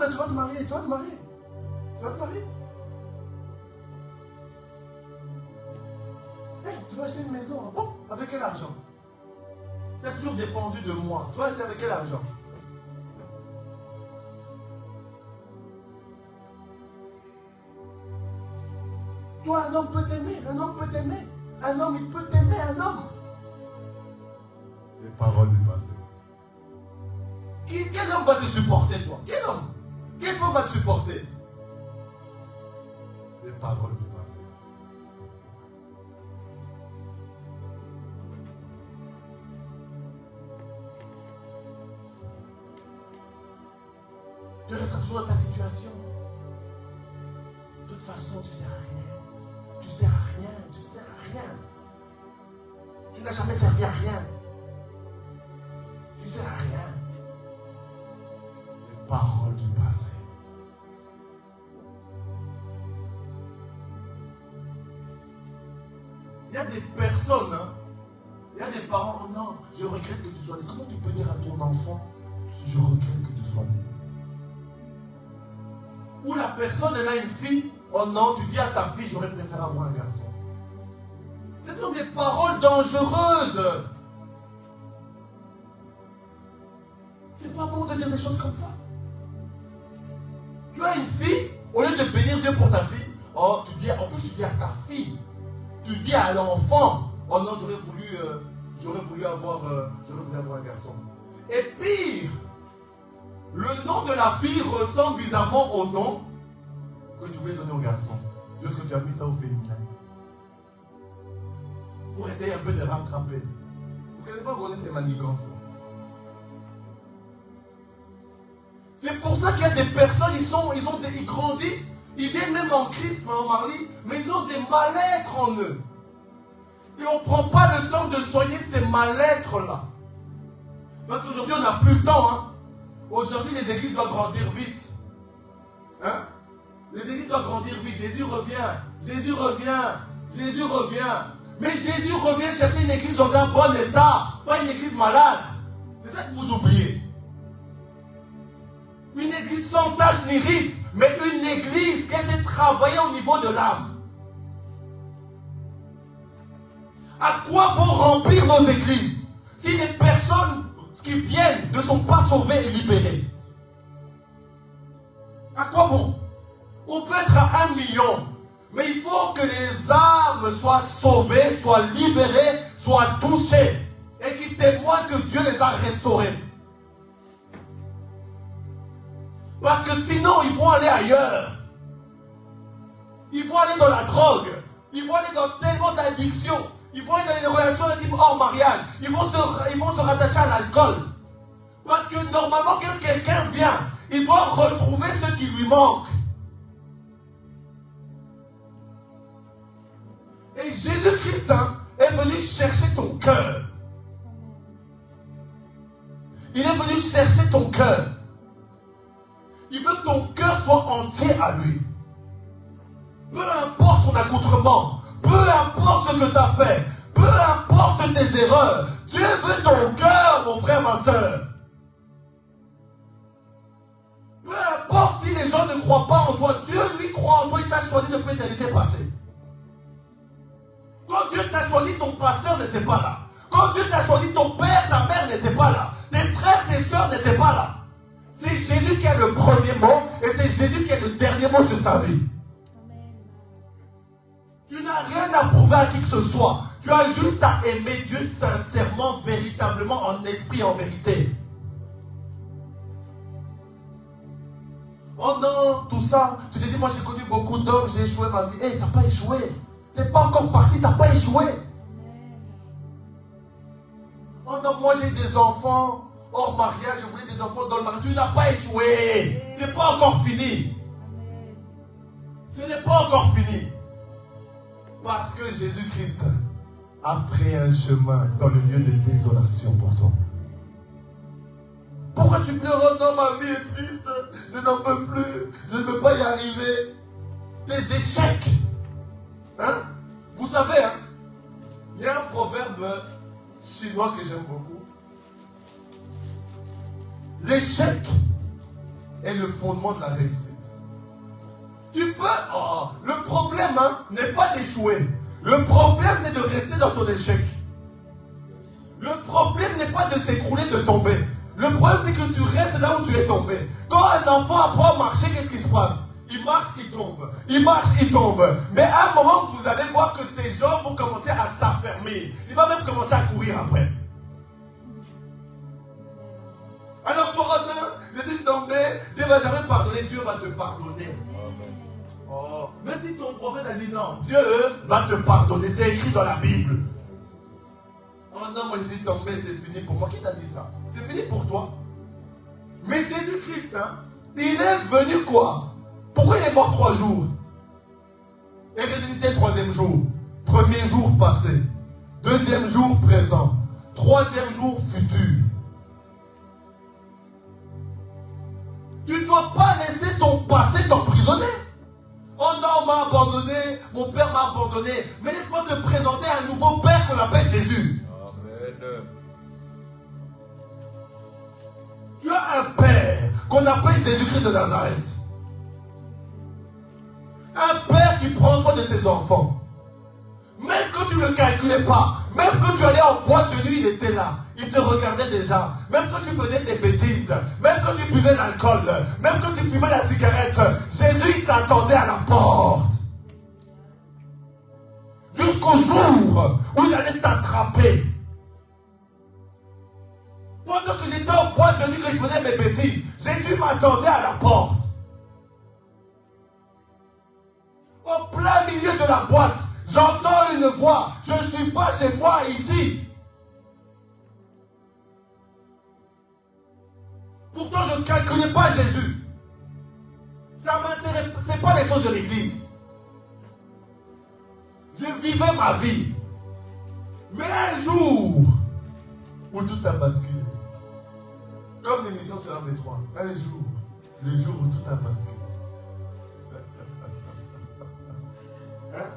[SPEAKER 3] là, tu vas te marier. Tu vas te marier. Hey, tu vas acheter une maison. Hein? Bon, avec quel argent? Tu as toujours dépendu de moi. Tu vas acheter avec quel argent? Toi, un homme peut t'aimer. Un homme, il peut t'aimer, un homme. Les paroles du passé. Quel homme va te supporter, toi? Quel homme? Quelle femme va te supporter? Les paroles du passé. Tu restes toujours dans ta situation. De toute façon, tu ne sers à rien. Tu sers à rien. Tu n'as jamais servi à rien. Tu sers à rien. Les paroles du passé. Il y a des personnes, il y a des parents, oh non, je regrette que tu sois né. Comment tu peux dire à ton enfant, je regrette que tu sois né? Ou la personne, elle a une fille, oh non, tu dis à ta fille, j'aurais préféré avoir un garçon. Ce sont des paroles dangereuses. C'est pas bon de dire des choses comme ça. Tu as une fille, au lieu de bénir Dieu pour ta fille, oh, tu dis, en plus tu dis à ta fille, tu dis à l'enfant, oh non, j'aurais voulu avoir un garçon. Et pire, le nom de la fille ressemble bizarrement au nom que tu voulais donner au garçon. Juste que tu as mis ça au féminin. Pour essayer un peu de rattraper. Vous ne connaissez pas connaître ces manigances. C'est pour ça qu'il y a des personnes, ils grandissent, ils viennent même en Christ, en Marley, mais ils ont des mal-être en eux. Et on ne prend pas le temps de soigner ces mal-être-là. Parce qu'aujourd'hui, on n'a plus le temps. Aujourd'hui, les églises doivent grandir vite. Les églises doivent grandir vite. Jésus revient. Mais Jésus revient chercher une église dans un bon état, pas une église malade. C'est ça que vous oubliez. Une église sans tache ni ride, mais une église qui a été travaillée au niveau de l'âme. À quoi bon remplir nos églises si les personnes qui viennent ne sont pas sauvées et libérées? À quoi bon? On peut être à 1 million, mais il faut que les âmes soient sauvées, soient libérées, soient touchées et qui témoignent que Dieu les a restaurées. Parce que sinon, ils vont aller ailleurs. Ils vont aller dans la drogue. Ils vont aller dans tellement d'addictions. Ils vont aller dans des relations intimes hors mariage. Ils vont se rattacher à l'alcool. Parce que normalement, quand quelqu'un vient, il doit retrouver ce qui lui manque. Et Jésus-Christ est venu chercher ton cœur. Il est venu chercher ton cœur. Il veut que ton cœur soit entier à lui. Peu importe ton accoutrement, peu importe ce que tu as fait, peu importe tes erreurs, Dieu veut ton cœur, mon frère, ma soeur. Peu importe si les gens ne croient pas en toi, Dieu lui croit en toi, il t'a choisi depuis l'éternité passée. Quand Dieu t'a choisi, ton pasteur n'était pas là. Quand Dieu t'a choisi, ton père, ta mère n'était pas là. Tes frères, tes soeurs n'étaient pas là. C'est Jésus qui a le premier mot et c'est Jésus qui a le dernier mot sur ta vie. Tu n'as rien à prouver à qui que ce soit. Tu as juste à aimer Dieu sincèrement, véritablement, en esprit, en vérité. Oh non, tout ça, tu te dis, moi j'ai connu beaucoup d'hommes, j'ai échoué ma vie. Hey, t'as pas échoué. T'es pas encore parti, t'as pas échoué. Oh non, moi j'ai des enfants.
[SPEAKER 1] hors mariage, je voulais des enfants dans le mariage. Tu n'as pas échoué. Ce n'est pas encore fini. Ce n'est pas encore fini. Parce que Jésus-Christ a fait un chemin dans le lieu de désolation pour toi. Pourquoi tu pleures? Oh non, ma vie est triste. Je n'en peux plus. Je ne peux pas y arriver. Les échecs. Hein? Vous savez, hein? Il y a un proverbe chinois que j'aime beaucoup. L'échec est le fondement de la réussite. Tu peux... Oh, le problème hein, n'est pas d'échouer. Le problème, c'est de rester dans ton échec. Le problème n'est pas de s'écrouler, de tomber. Le problème, c'est que tu restes là où tu es tombé. Quand un enfant apprend à marcher, qu'est-ce qui se passe? Il marche, il tombe. Il marche, il tombe. Mais à un moment, vous allez voir que ces gens vont commencer à s'affermir. Il va même commencer à courir après. Alors toi, Jésus est tombé, Dieu ne va jamais pardonner, Dieu va te pardonner. Oh. Même si ton prophète a dit non, Dieu va te pardonner. C'est écrit dans la Bible. Oh non, moi je suis tombé, c'est fini pour moi. Qui t'a dit ça? C'est fini pour toi. Mais Jésus-Christ, hein, il est venu quoi? Pourquoi il est mort 3 jours? Et ressuscité le 3e jour. 1er jour passé. 2e jour présent. 3e jour futur. Tu ne dois pas laisser ton passé t'emprisonner. Oh non, on m'a abandonné, mon père m'a abandonné. Mais laisse-moi te présenter un nouveau père qu'on appelle Jésus. Amen. Tu as un père qu'on appelle Jésus-Christ de Nazareth. Un père qui prend soin de ses enfants. Même quand tu ne le calculais pas, même quand tu allais en boîte de nuit, il était là. Il te regardait déjà. Même quand tu faisais des bêtises, même quand tu buvais l'alcool, même quand tu fumais la cigarette, Jésus il t'attendait à la porte. Jusqu'au jour où il allait t'attraper. Pendant que j'étais en boîte de nuit, que je faisais mes bêtises, Jésus m'attendait à la porte. Au plein milieu de la boîte, j'entends une voix. Je ne suis pas chez moi ici. Pourtant, je ne calculais pas Jésus. Ça m'intéresse. Ce n'est pas les choses de l'église. Je vivais ma vie. Mais un jour où tout a basculé. Comme l'émission sur RB3. Un jour. Le jour où tout a basculé. Hein?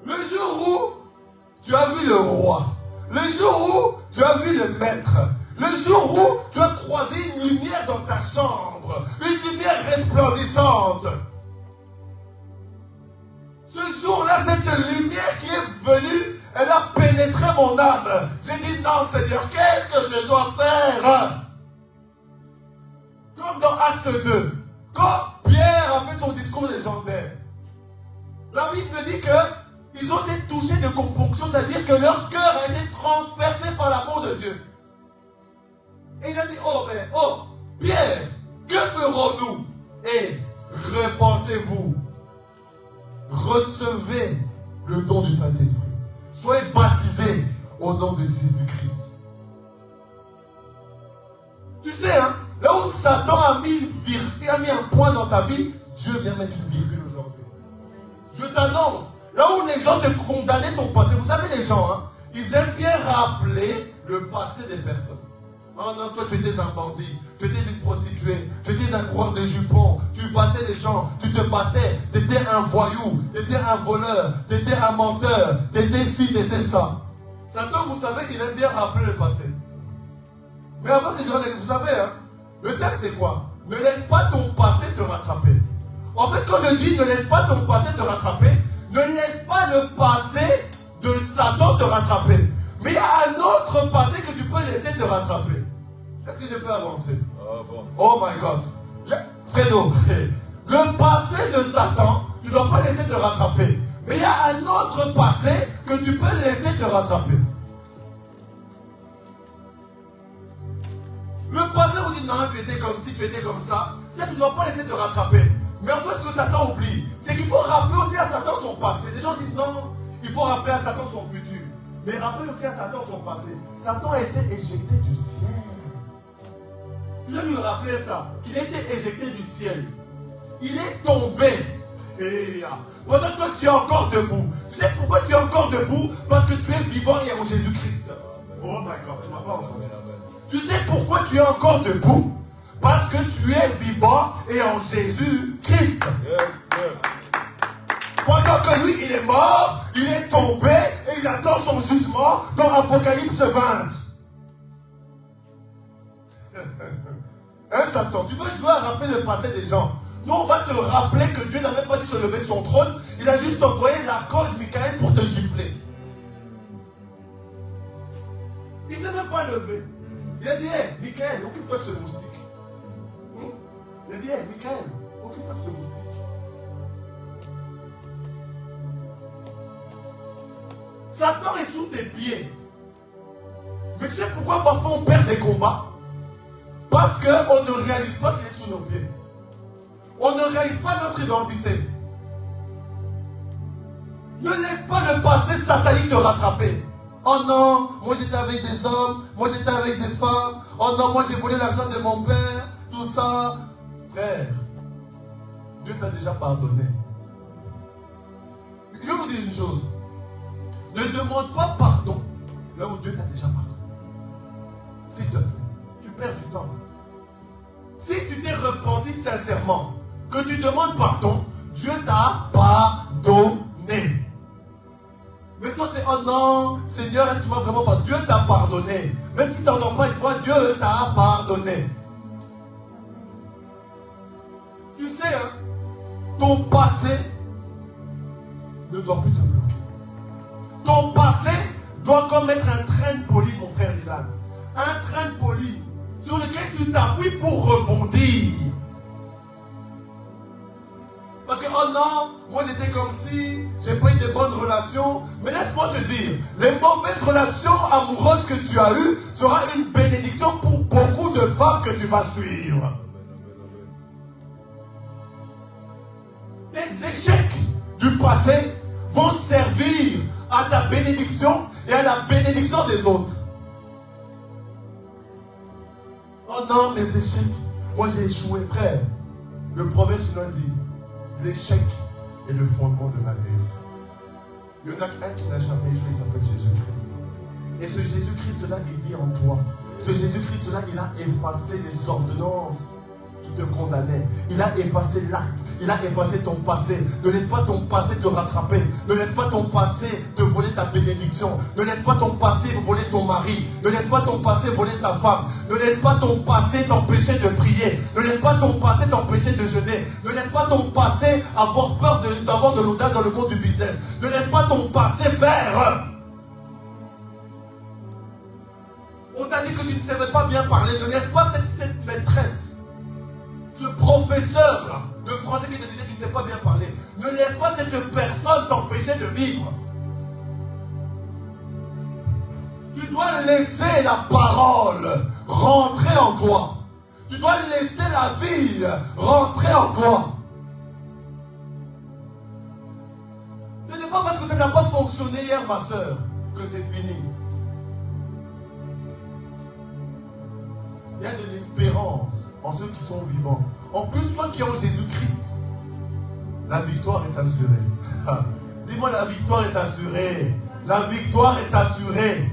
[SPEAKER 1] Le jour où tu as vu le roi. Le jour où tu as vu le maître. Le jour où tu as croisé une lumière dans ta chambre, une lumière resplendissante. Ce jour-là, cette lumière qui est venue, elle a pénétré mon âme. J'ai dit, non Seigneur, qu'est-ce que je dois faire? Comme dans Acte 2, quand Pierre a fait son discours légendaire, la Bible dit qu'ils ont été touchés de compunction, c'est-à-dire que leur cœur a été transpercé par l'amour de Dieu. Et il a dit, oh Pierre, que ferons-nous? Et repentez-vous. Recevez le don du Saint-Esprit. Soyez baptisés au nom de Jésus-Christ. Tu sais, hein, là où Satan a mis un point dans ta vie, Dieu vient mettre une virgule aujourd'hui. Je t'annonce, là où les gens te condamnaient ton passé, vous savez les gens, hein, ils aiment bien rappeler le passé des personnes. Oh non, toi tu étais un bandit, tu étais une prostituée, tu étais un coureur de jupons, tu battais les gens, tu te battais, tu étais un voyou, tu étais un voleur, tu étais un menteur, tu étais ci, tu étais ça. Satan, vous savez, il aime bien rappeler le passé. Mais avant que vous savez, hein, le thème c'est quoi? Ne laisse pas ton passé te rattraper. En fait, quand je dis ne laisse pas ton passé te rattraper, ne laisse pas le passé de Satan te rattraper. Mais il y a un autre passé que tu peux laisser te rattraper. Est-ce que je peux avancer? Oh my God. Fredo, le passé de Satan, tu ne dois pas laisser te rattraper. Mais il y a un autre passé que tu peux laisser te rattraper. Le passé, on dit non, tu étais comme ci, tu étais comme ça. Ça, tu ne dois pas laisser te rattraper. Mais en fait, ce que Satan oublie, c'est qu'il faut rappeler aussi à Satan son passé. Les gens disent non, il faut rappeler à Satan son futur. Mais rappelle aussi à Satan son passé. Satan a été éjecté du ciel. Tu dois lui rappeler ça, qu'il a été éjecté du ciel. Il est tombé. Et pendant que toi tu es encore debout. Tu sais pourquoi tu es encore debout? Parce que tu es vivant et en Jésus-Christ. Oh my God, tu m'as pas entendu. Tu sais pourquoi tu es encore debout? Parce que tu es vivant et en Jésus-Christ. Pendant que lui, il est mort, il est tombé et il attend son jugement dans Apocalypse 20. Hein, Satan, tu veux jouer à rappeler le passé des gens? Nous, on va te rappeler que Dieu n'avait pas dû se lever de son trône. Il a juste envoyé l'archange Michael pour te gifler. Il ne s'est même pas levé. Il a dit, hey, Michael, occupe-toi de ce moustique. Il a dit, hey, Michael, occupe-toi de ce moustique. Satan est sous tes pieds. Mais tu sais pourquoi parfois on perd des combats? Parce qu'on ne réalise pas qu'il est sous nos pieds. On ne réalise pas notre identité. Ne laisse pas le passé satanique te rattraper. Oh non, moi j'étais avec des hommes, moi j'étais avec des femmes. Oh non, moi j'ai volé l'argent de mon père, tout ça. Frère, Dieu t'a déjà pardonné. Je vais vous dire une chose. Ne demande pas pardon là où Dieu t'a déjà pardonné. S'il te plaît, tu perds du temps. Si tu t'es repenti sincèrement, que tu demandes pardon, Dieu t'a pardonné. Mais toi c'est, oh non, Seigneur, est-ce qu'il m'a vraiment pardonné? Dieu t'a pardonné. Même si tu n'en as pas une fois, Dieu t'a pardonné. Tu sais, hein, ton passé ne doit plus te bloquer. Ton passé doit comme être un train de poli, mon frère Dylan. Un train de poli sur lequel tu t'appuies pour rebondir. Parce que, oh non, moi j'étais comme si, j'ai pas eu de bonnes relations. Mais laisse-moi te dire, les mauvaises relations amoureuses que tu as eues sera une bénédiction pour beaucoup de femmes que tu vas suivre. Tes échecs du passé vont servir à ta bénédiction et à la bénédiction des autres. Oh non, mes échecs, moi j'ai échoué, frère. Le proverbe chinois dit, l'échec est le fondement de la réussite. Il y en a un qui n'a jamais échoué, il s'appelle Jésus-Christ. Et ce Jésus-Christ-là, il vit en toi. Ce Jésus-Christ-là, il a effacé les ordonnances qui te condamnaient. Il a effacé l'acte. Il a effacé ton passé. Ne laisse pas ton passé te rattraper. Ne laisse pas ton passé te voler ta bénédiction. Ne laisse pas ton passé voler ton mari. Ne laisse pas ton passé voler ta femme. Ne laisse pas ton passé t'empêcher de prier. Ne laisse pas ton passé t'empêcher de jeûner. Ne laisse pas ton passé avoir peur d'avoir de l'audace dans le monde du business. Ne laisse pas ton passé faire. On t'a dit que tu ne savais pas bien parler. Ne laisse pas cette maîtresse, ce professeur-là de français qui te disait que tu ne sais pas bien parler. Ne laisse pas cette personne t'empêcher de vivre. Tu dois laisser la parole rentrer en toi. Tu dois laisser la vie rentrer en toi. Ce n'est pas parce que ça n'a pas fonctionné hier, ma soeur, que c'est fini. Il y a de l'espérance en ceux qui sont vivants. En plus, toi qui es en Jésus-Christ, la victoire est assurée. Dis-moi, la victoire est assurée. La victoire est assurée.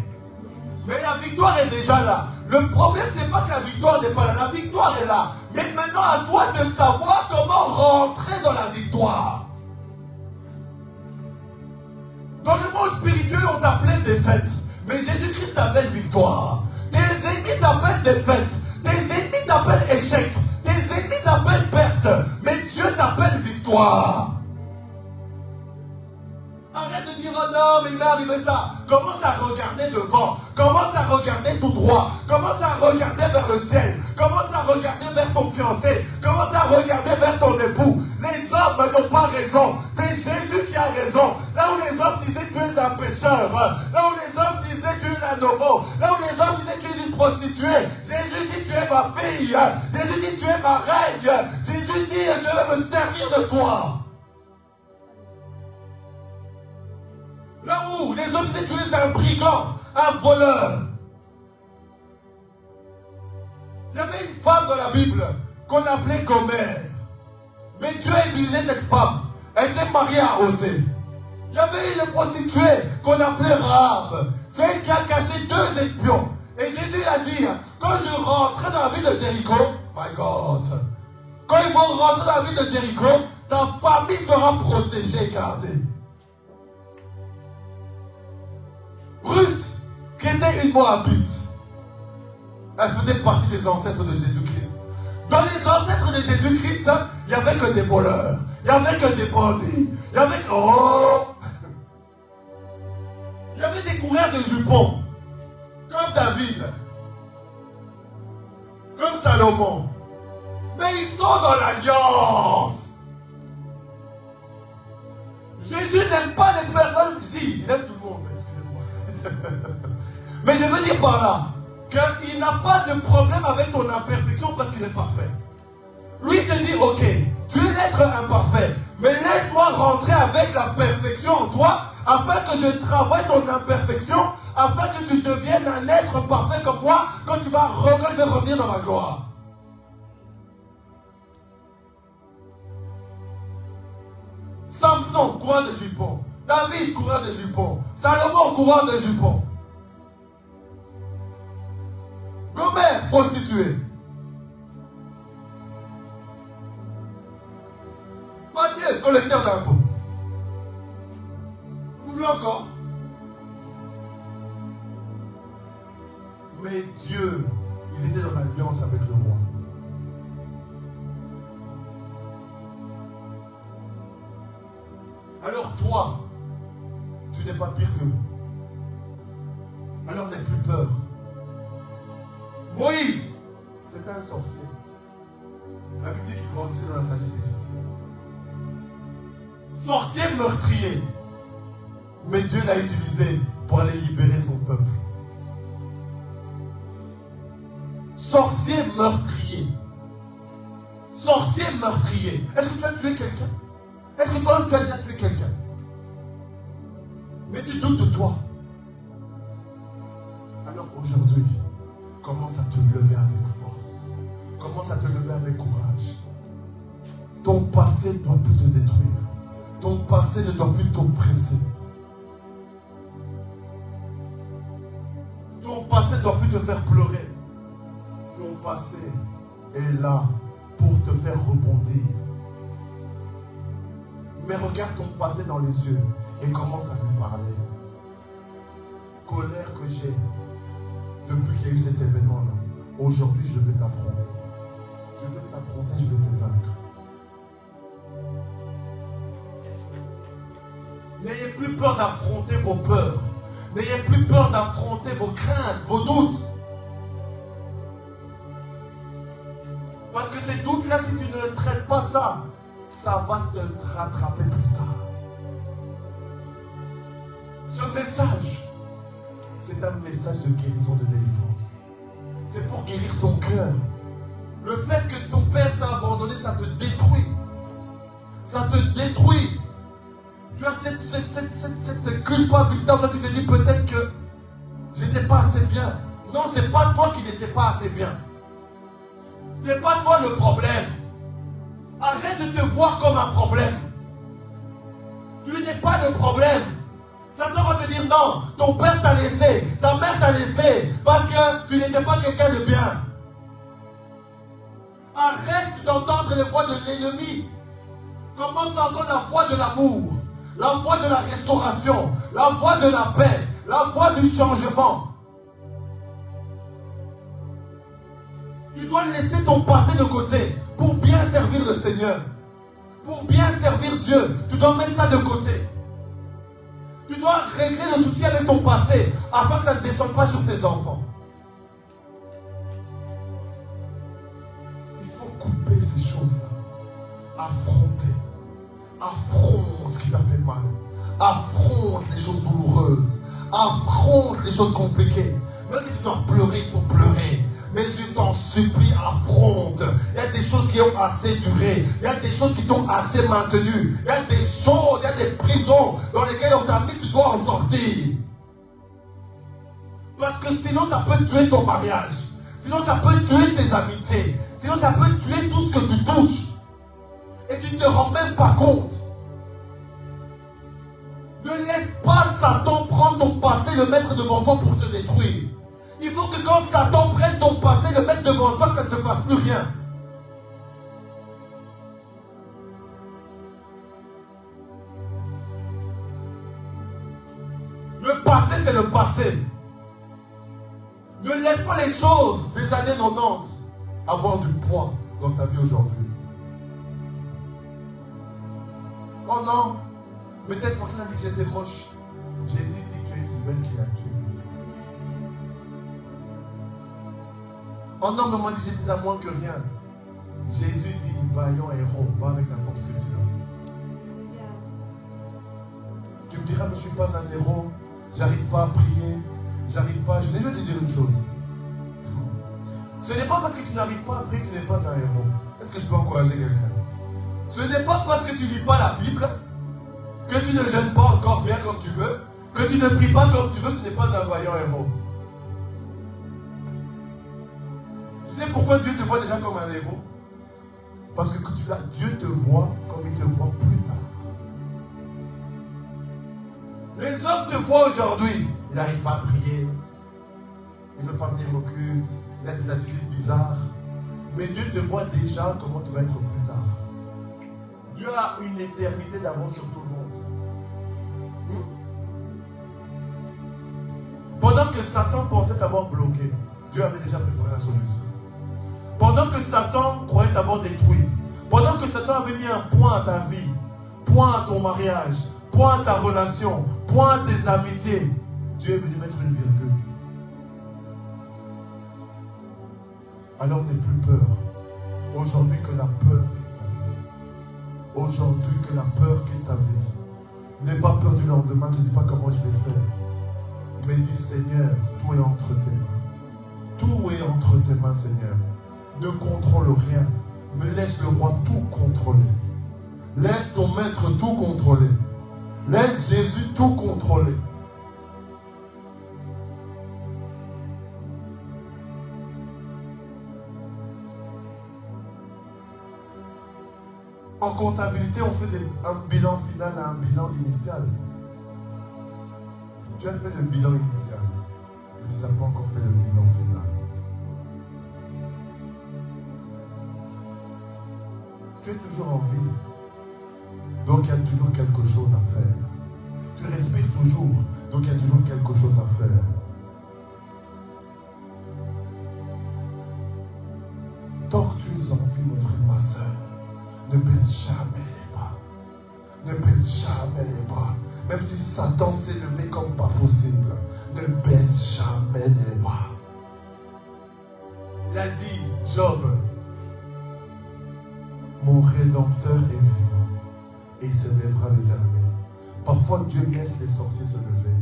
[SPEAKER 1] Mais la victoire est déjà là. Le problème, ce n'est pas que la victoire n'est pas là. La victoire est là. Mais maintenant, à toi de savoir comment rentrer dans la victoire. Dans le monde spirituel, on t'appelait défaite. Mais Jésus-Christ t'appelle victoire. Tes ennemis t'appellent défaite. Tes ennemis t'appellent échec. Tes ennemis t'appellent perte. Mais Dieu t'appelle victoire. Arrête de dire, oh non, mais il m'est arrivé ça. Commence à regarder devant. Commence à regarder tout droit. Commence à regarder vers le ciel. Commence à regarder vers ton fiancé. Commence à regarder vers ton époux. Les hommes n'ont pas raison. C'est Jésus qui a raison. Là où les hommes disaient tu es un pécheur. Là où les hommes disaient tu es un homo. Là où les hommes disaient tu es une prostituée. Jésus dit tu es ma fille. Jésus dit tu es ma reine. Jésus dit je vais me servir de toi. Là
[SPEAKER 3] où les autres utilisent un brigand, un voleur. Il y avait une femme dans la Bible qu'on appelait Gomère. Mais Dieu a utilisé cette femme. Elle s'est mariée à Osée. Il y avait une prostituée qu'on appelait Rahab. C'est elle qui a caché 2 espions. Et Jésus a dit, quand je rentrerai dans la ville de Jéricho, my God, quand ils vont rentrer dans la ville de Jéricho, ta famille sera protégée, gardée. Ruth, qui était une Moabite, elle faisait partie des ancêtres de Jésus-Christ. Dans les ancêtres de Jésus-Christ, il n'y avait que des voleurs, il n'y avait que des bandits, il y avait il y avait des coureurs de jupons, comme David, comme Salomon. Mais ils sont dans l'alliance. Jésus n'aime pas les personnes. Si, il aime tout le monde, excusez-moi. Mais je veux dire par là qu'il n'a pas de problème avec ton imperfection parce qu'il est parfait. Lui te dit, ok, tu es l'être imparfait, mais laisse-moi rentrer avec la perfection en toi, afin que je travaille ton imperfection, afin que tu deviennes un être parfait comme moi, quand tu vas revenir dans ma gloire. Samson, courant de jupons. David, courant de jupons. Salomon, courant de jupons. Gomère, prostituée. Matthieu, collecteur d'impôts. Vous voulez encore? Mais Dieu, il était dans l'alliance avec le roi. Alors toi, tu n'es pas pire qu'eux. Alors n'aie plus peur. Moïse, c'était un sorcier. La Bible dit qu'il grandissait dans la sagesse égyptienne. Sorcier meurtrier. Mais Dieu l'a utilisé pour aller libérer son peuple. Sorcier meurtrier. Sorcier meurtrier. Est-ce que tu as tué quelqu'un? Est-ce que toi, tu as déjà tué quelqu'un? Mais tu doutes de toi. Alors aujourd'hui, commence à te lever avec force. Commence à te lever avec courage. Ton passé ne doit plus te détruire. Ton passé ne doit plus t'oppresser. Ton passé ne doit plus te faire pleurer. Ton passé est là pour te faire rebondir. Mais regarde ton passé dans les yeux et commence à lui parler. Colère que j'ai depuis qu'il y a eu cet événement-là. Aujourd'hui, je vais t'affronter. Je vais t'affronter, je vais te vaincre. N'ayez plus peur d'affronter vos peurs. N'ayez plus peur d'affronter vos craintes, vos doutes. Parce que ces doutes-là, si tu ne traites pas ça, ça va te rattraper plus tard. Ce message, c'est un message de guérison, de délivrance. C'est pour guérir ton cœur. Le fait que ton père t'a abandonné, ça te détruit. Ça te détruit. Tu as cette culpabilité. Toi, tu te dis peut-être que j'étais pas assez bien. Non, c'est pas toi qui n'étais pas assez bien. C'est pas toi le problème. Arrête de te voir comme un problème. Tu n'es pas le problème. Satan va te dire non, ton père t'a laissé, ta mère t'a laissé, parce que tu n'étais pas quelqu'un de bien. Arrête d'entendre les voix de l'ennemi. Commence à entendre la voix de l'amour, la voix de la restauration, la voix de la paix, la voix du changement. Tu dois laisser ton passé de côté pour bien servir le Seigneur. Pour bien servir Dieu, tu dois mettre ça de côté. Tu dois régler le souci avec ton passé afin que ça ne descende pas sur tes enfants. Il faut couper ces choses-là. Affronter. Affronte ce qui t'a fait mal. Affronte les choses douloureuses. Affronte les choses compliquées. Même si tu dois pleurer, il faut pleurer. Mais je t'en supplie, affronte. Il y a des choses qui ont assez duré. Il y a des choses qui t'ont assez maintenu. Il y a des choses, il y a des prisons dans lesquelles on t'a mis, tu dois en sortir. Parce que sinon ça peut tuer ton mariage. Sinon ça peut tuer tes amitiés. Sinon ça peut tuer tout ce que tu touches. Et tu ne te rends même pas compte. Ne laisse pas Satan prendre ton passé et le mettre devant toi pour te détruire. Il faut que quand Satan prenne ton passé et le mette devant toi, que ça ne te fasse plus rien. Le passé, c'est le passé. Ne laisse pas les choses des années 90 avoir du poids dans ta vie aujourd'hui. Oh non, mais telle personne a dit que j'étais moche. Jésus dit que tu es une belle créature. Oh non, mais moi dit j'étais à moins que rien. Jésus dit vaillant héros, va avec la force que tu as. Tu me diras, mais je ne suis pas un héros, j'arrive pas à prier, j'arrive pas. Je vais te dire une chose. Ce n'est pas parce que tu n'arrives pas à prier que tu n'es pas un héros. Est-ce que je peux encourager quelqu'un? Ce n'est pas parce que tu ne lis pas la Bible, que tu ne jeûnes pas encore bien comme tu veux, que tu ne pries pas comme tu veux, que tu n'es pas un vaillant héros. Tu sais pourquoi Dieu te voit déjà comme un héros? Parce que Dieu te voit comme il te voit plus tard. Les hommes te voient aujourd'hui. Il n'arrive pas à prier. Il ne veut pas venir au culte. Il a des attitudes bizarres. Mais Dieu te voit déjà comment tu vas être plus tard. Dieu a une éternité d'avance sur tout le monde. Pendant que Satan pensait t'avoir bloqué, Dieu avait déjà préparé la solution. Pendant que Satan croyait t'avoir détruit, pendant que Satan avait mis un point à ta vie, point à ton mariage, point à ta relation, point à tes amitiés, Dieu est venu mettre une virgule. Alors n'aie plus peur. Aujourd'hui que la peur quitte ta vie. Aujourd'hui que la peur quitte ta vie. N'aie pas peur du lendemain, ne te dis pas comment je vais faire. Mais dis Seigneur, tout est entre tes mains. Tout est entre tes mains, Seigneur. Ne contrôle rien, mais laisse le roi tout contrôler. Laisse ton maître tout contrôler. Laisse Jésus tout contrôler. En comptabilité, on fait un bilan final à un bilan initial. Tu as fait le bilan initial, mais tu n'as pas encore fait le bilan final. Tu es toujours en vie. Donc il y a toujours quelque chose à faire. Tu respires toujours. Donc il y a toujours quelque chose à faire. Tant que tu es en vie, mon frère, ma soeur, ne baisse jamais les bras. Ne baisse jamais les bras. Même si Satan s'est levé comme pas possible, ne baisse jamais les bras. Il a dit, Job, mon Rédempteur est vivant et il se lèvera le dernier. Parfois, Dieu laisse les sorciers se lever.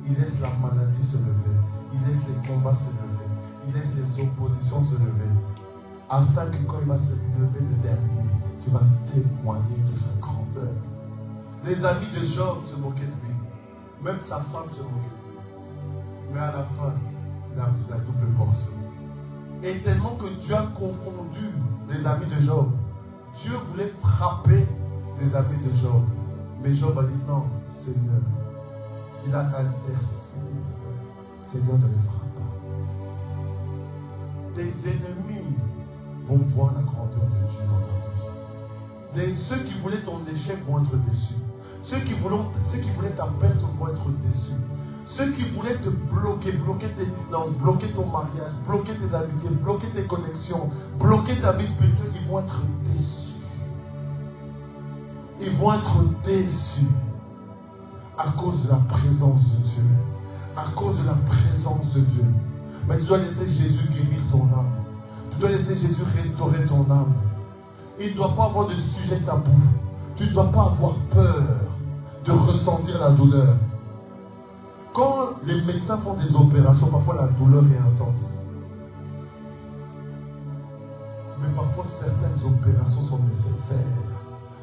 [SPEAKER 3] Il laisse la maladie se lever. Il laisse les combats se lever. Il laisse les oppositions se lever. Afin que quand il va se lever le dernier, tu vas témoigner de sa grandeur. Les amis de Job se moquaient de lui. Même sa femme se moquait de lui. Mais à la fin, il a reçu la double portion. Et tellement que Dieu a confondu les amis de Job, Dieu voulait frapper les amis de Job. Mais Job a dit non, Seigneur. Il a intercédé. Seigneur, ne les frappe pas. Tes ennemis vont voir la grandeur de Dieu dans ta vie. Ceux qui voulaient ton échec vont être déçus. Ceux qui voulaient ta perte vont être déçus. Ceux qui voulaient te bloquer tes finances, bloquer ton mariage, bloquer tes amitiés, bloquer tes connexions, bloquer ta vie spirituelle, ils vont être déçus. Ils vont être déçus à cause de la présence de Dieu. À cause de la présence de Dieu. Mais tu dois laisser Jésus guérir ton âme. Tu dois laisser Jésus restaurer ton âme. Il ne doit pas avoir de sujet tabou. Tu ne dois pas avoir peur de ressentir la douleur. Quand les médecins font des opérations, parfois la douleur est intense. parfois certaines opérations sont nécessaires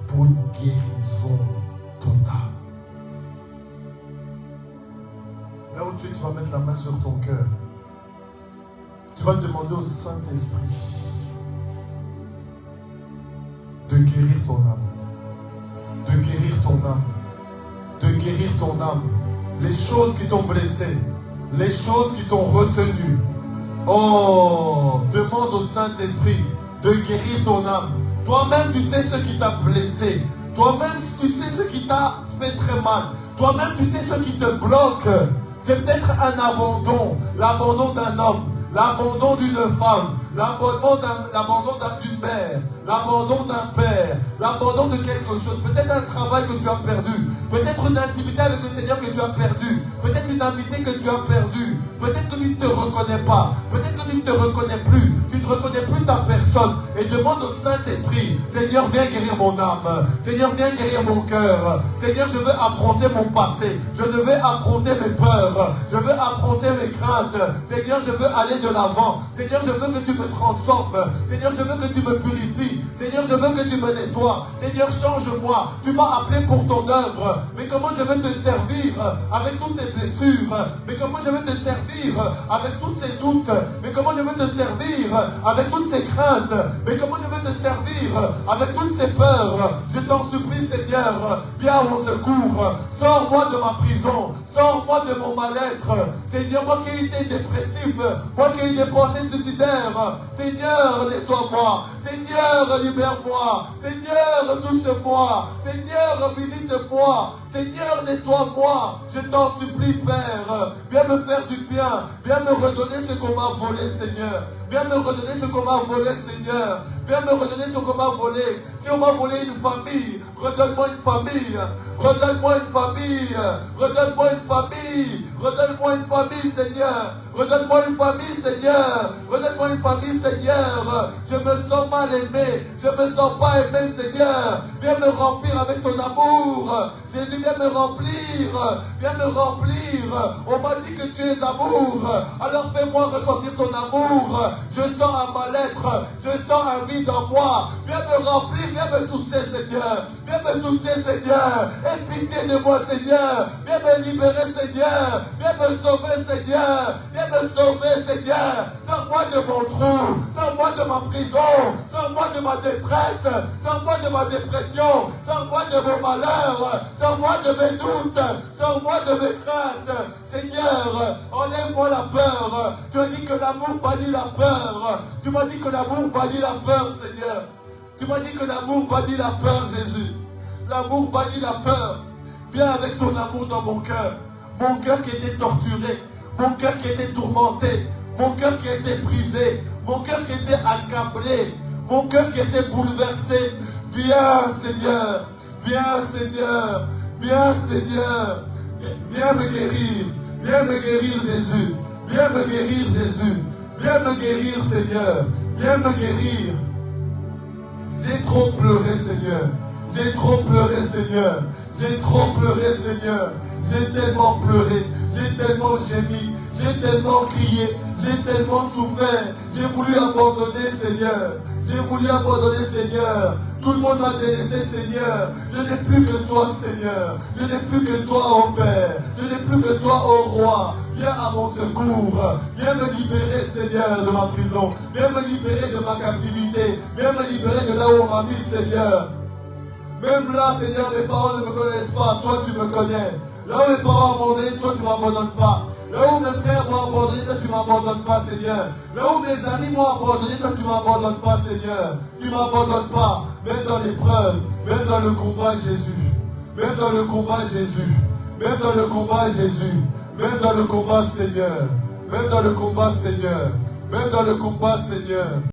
[SPEAKER 3] pour une guérison totale. Là où tu es, tu vas mettre la main sur ton cœur. Tu vas demander au Saint-Esprit de guérir ton âme. De guérir ton âme. De guérir ton âme. Les choses qui t'ont blessé. Les choses qui t'ont retenu. Oh, demande au Saint-Esprit de guérir ton âme. Toi-même, tu sais ce qui t'a blessé. Toi-même, tu sais ce qui t'a fait très mal. Toi-même, tu sais ce qui te bloque. C'est peut-être un abandon. L'abandon d'un homme. L'abandon d'une femme. L'abandon d'une mère. L'abandon d'un père. L'abandon de quelque chose. Peut-être un travail que tu as perdu. Peut-être une intimité avec le Seigneur que tu as perdu. Peut-être une amitié que tu as perdue. Peut-être que tu ne te reconnais pas. Peut-être que tu ne te reconnais plus. Tu ne reconnais plus ta personne. Et demande au Saint-Esprit, Seigneur, viens guérir mon âme. Seigneur, viens guérir mon cœur. Seigneur, je veux affronter mon passé. Je veux affronter mes peurs. Je veux affronter mes craintes. Seigneur, je veux aller de l'avant. Seigneur, je veux que tu me transformes. Seigneur, je veux que tu me purifies. Seigneur, je veux que tu me nettoies. Seigneur, change-moi. Tu m'as appelé pour ton œuvre. Mais comment je veux te servir avec toutes ces blessures? Mais comment je veux te servir avec tous ces doutes? Mais comment je veux te servir avec toutes ces craintes? Mais comment je veux te servir avec toutes ces peurs? Je t'en supplie, Seigneur, viens à mon secours. Sors-moi de ma prison. Sors-moi de mon mal-être. Seigneur, moi qui ai été dépressif, moi qui ai eu des pensées suicidaires. Seigneur, nettoie-moi. Seigneur, libère-moi. Seigneur, touche-moi. Seigneur, visite-moi. Seigneur, nettoie-moi. Je t'en supplie, Père. Viens me faire du bien. Viens me redonner ce qu'on m'a volé, Seigneur. Viens me redonner ce qu'on m'a volé, Seigneur. Viens me redonner ce qu'on m'a volé. Si on m'a volé une famille, redonne-moi une famille. Redonne-moi une famille. Redonne-moi une famille. Redonne-moi une famille, Seigneur. Redonne-moi une famille, Seigneur. Redonne-moi une famille, Seigneur. Je me sens mal aimé. Je me sens pas aimé, Seigneur. Viens me remplir avec ton amour. Jésus, viens me remplir. Viens me remplir. On m'a dit que tu es amour. Alors fais-moi ressentir ton amour. Je sens un mal-être. Je sens un vide en moi. Viens me remplir. Viens me toucher, Seigneur. Viens me toucher, Seigneur. Aie pitié de moi, Seigneur. Viens me libérer, Seigneur. Viens me sauver, Seigneur. Viens me sauver, Seigneur. Sors-moi de mon trou. Sors-moi de ma prison. Sors-moi de ma détresse. Sors-moi de ma dépression. Sors-moi de mon malheur. Sors-moi de mes doutes. Sors-moi de mes craintes. Seigneur, enlève-moi la peur. Tu as dit que l'amour bannit la peur. Tu m'as dit que l'amour bannit la peur, Seigneur. Tu m'as dit que l'amour bannit la peur, Jésus. L'amour bannit la peur. Viens avec ton amour dans mon cœur. Mon cœur qui était torturé. Mon cœur qui était tourmenté. Mon cœur qui était brisé. Mon cœur qui était accablé. Mon cœur qui était bouleversé. Viens, Seigneur. Viens, Seigneur. Viens, Seigneur. Viens me guérir. Viens me guérir, Jésus. Viens me guérir, Jésus. Viens me guérir, Seigneur. Viens me guérir. J'ai trop pleuré, Seigneur. J'ai trop pleuré, Seigneur. J'ai trop pleuré, Seigneur. J'ai tellement pleuré. J'ai tellement gémi. J'ai tellement crié. J'ai tellement souffert. J'ai voulu abandonner, Seigneur. J'ai voulu abandonner, Seigneur. Tout le monde m'a délaissé, Seigneur. Je n'ai plus que toi, Seigneur. Je n'ai plus que toi, ô Père. Je n'ai plus que toi, ô Roi. Viens à mon secours. Viens me libérer, Seigneur, de ma prison. Viens me libérer de ma captivité. Viens me libérer de là où on m'a mis, Seigneur. Même là, Seigneur, mes parents ne me connaissent pas. Toi, tu me connais. Là où mes parents m'ont abandonné, toi, tu ne m'abandonnes pas. Là où mes frères m'ont abandonné, toi, tu ne m'abandonnes pas, Seigneur. Là où mes amis m'ont abandonné, toi, tu ne m'abandonnes pas, Seigneur. Tu ne m'abandonnes pas. Même dans l'épreuve, même dans le combat, Jésus. Même dans le combat, Jésus. Même dans le combat, Jésus. Même dans le combat, Seigneur. Même dans le combat, Seigneur. Même dans le combat, Seigneur.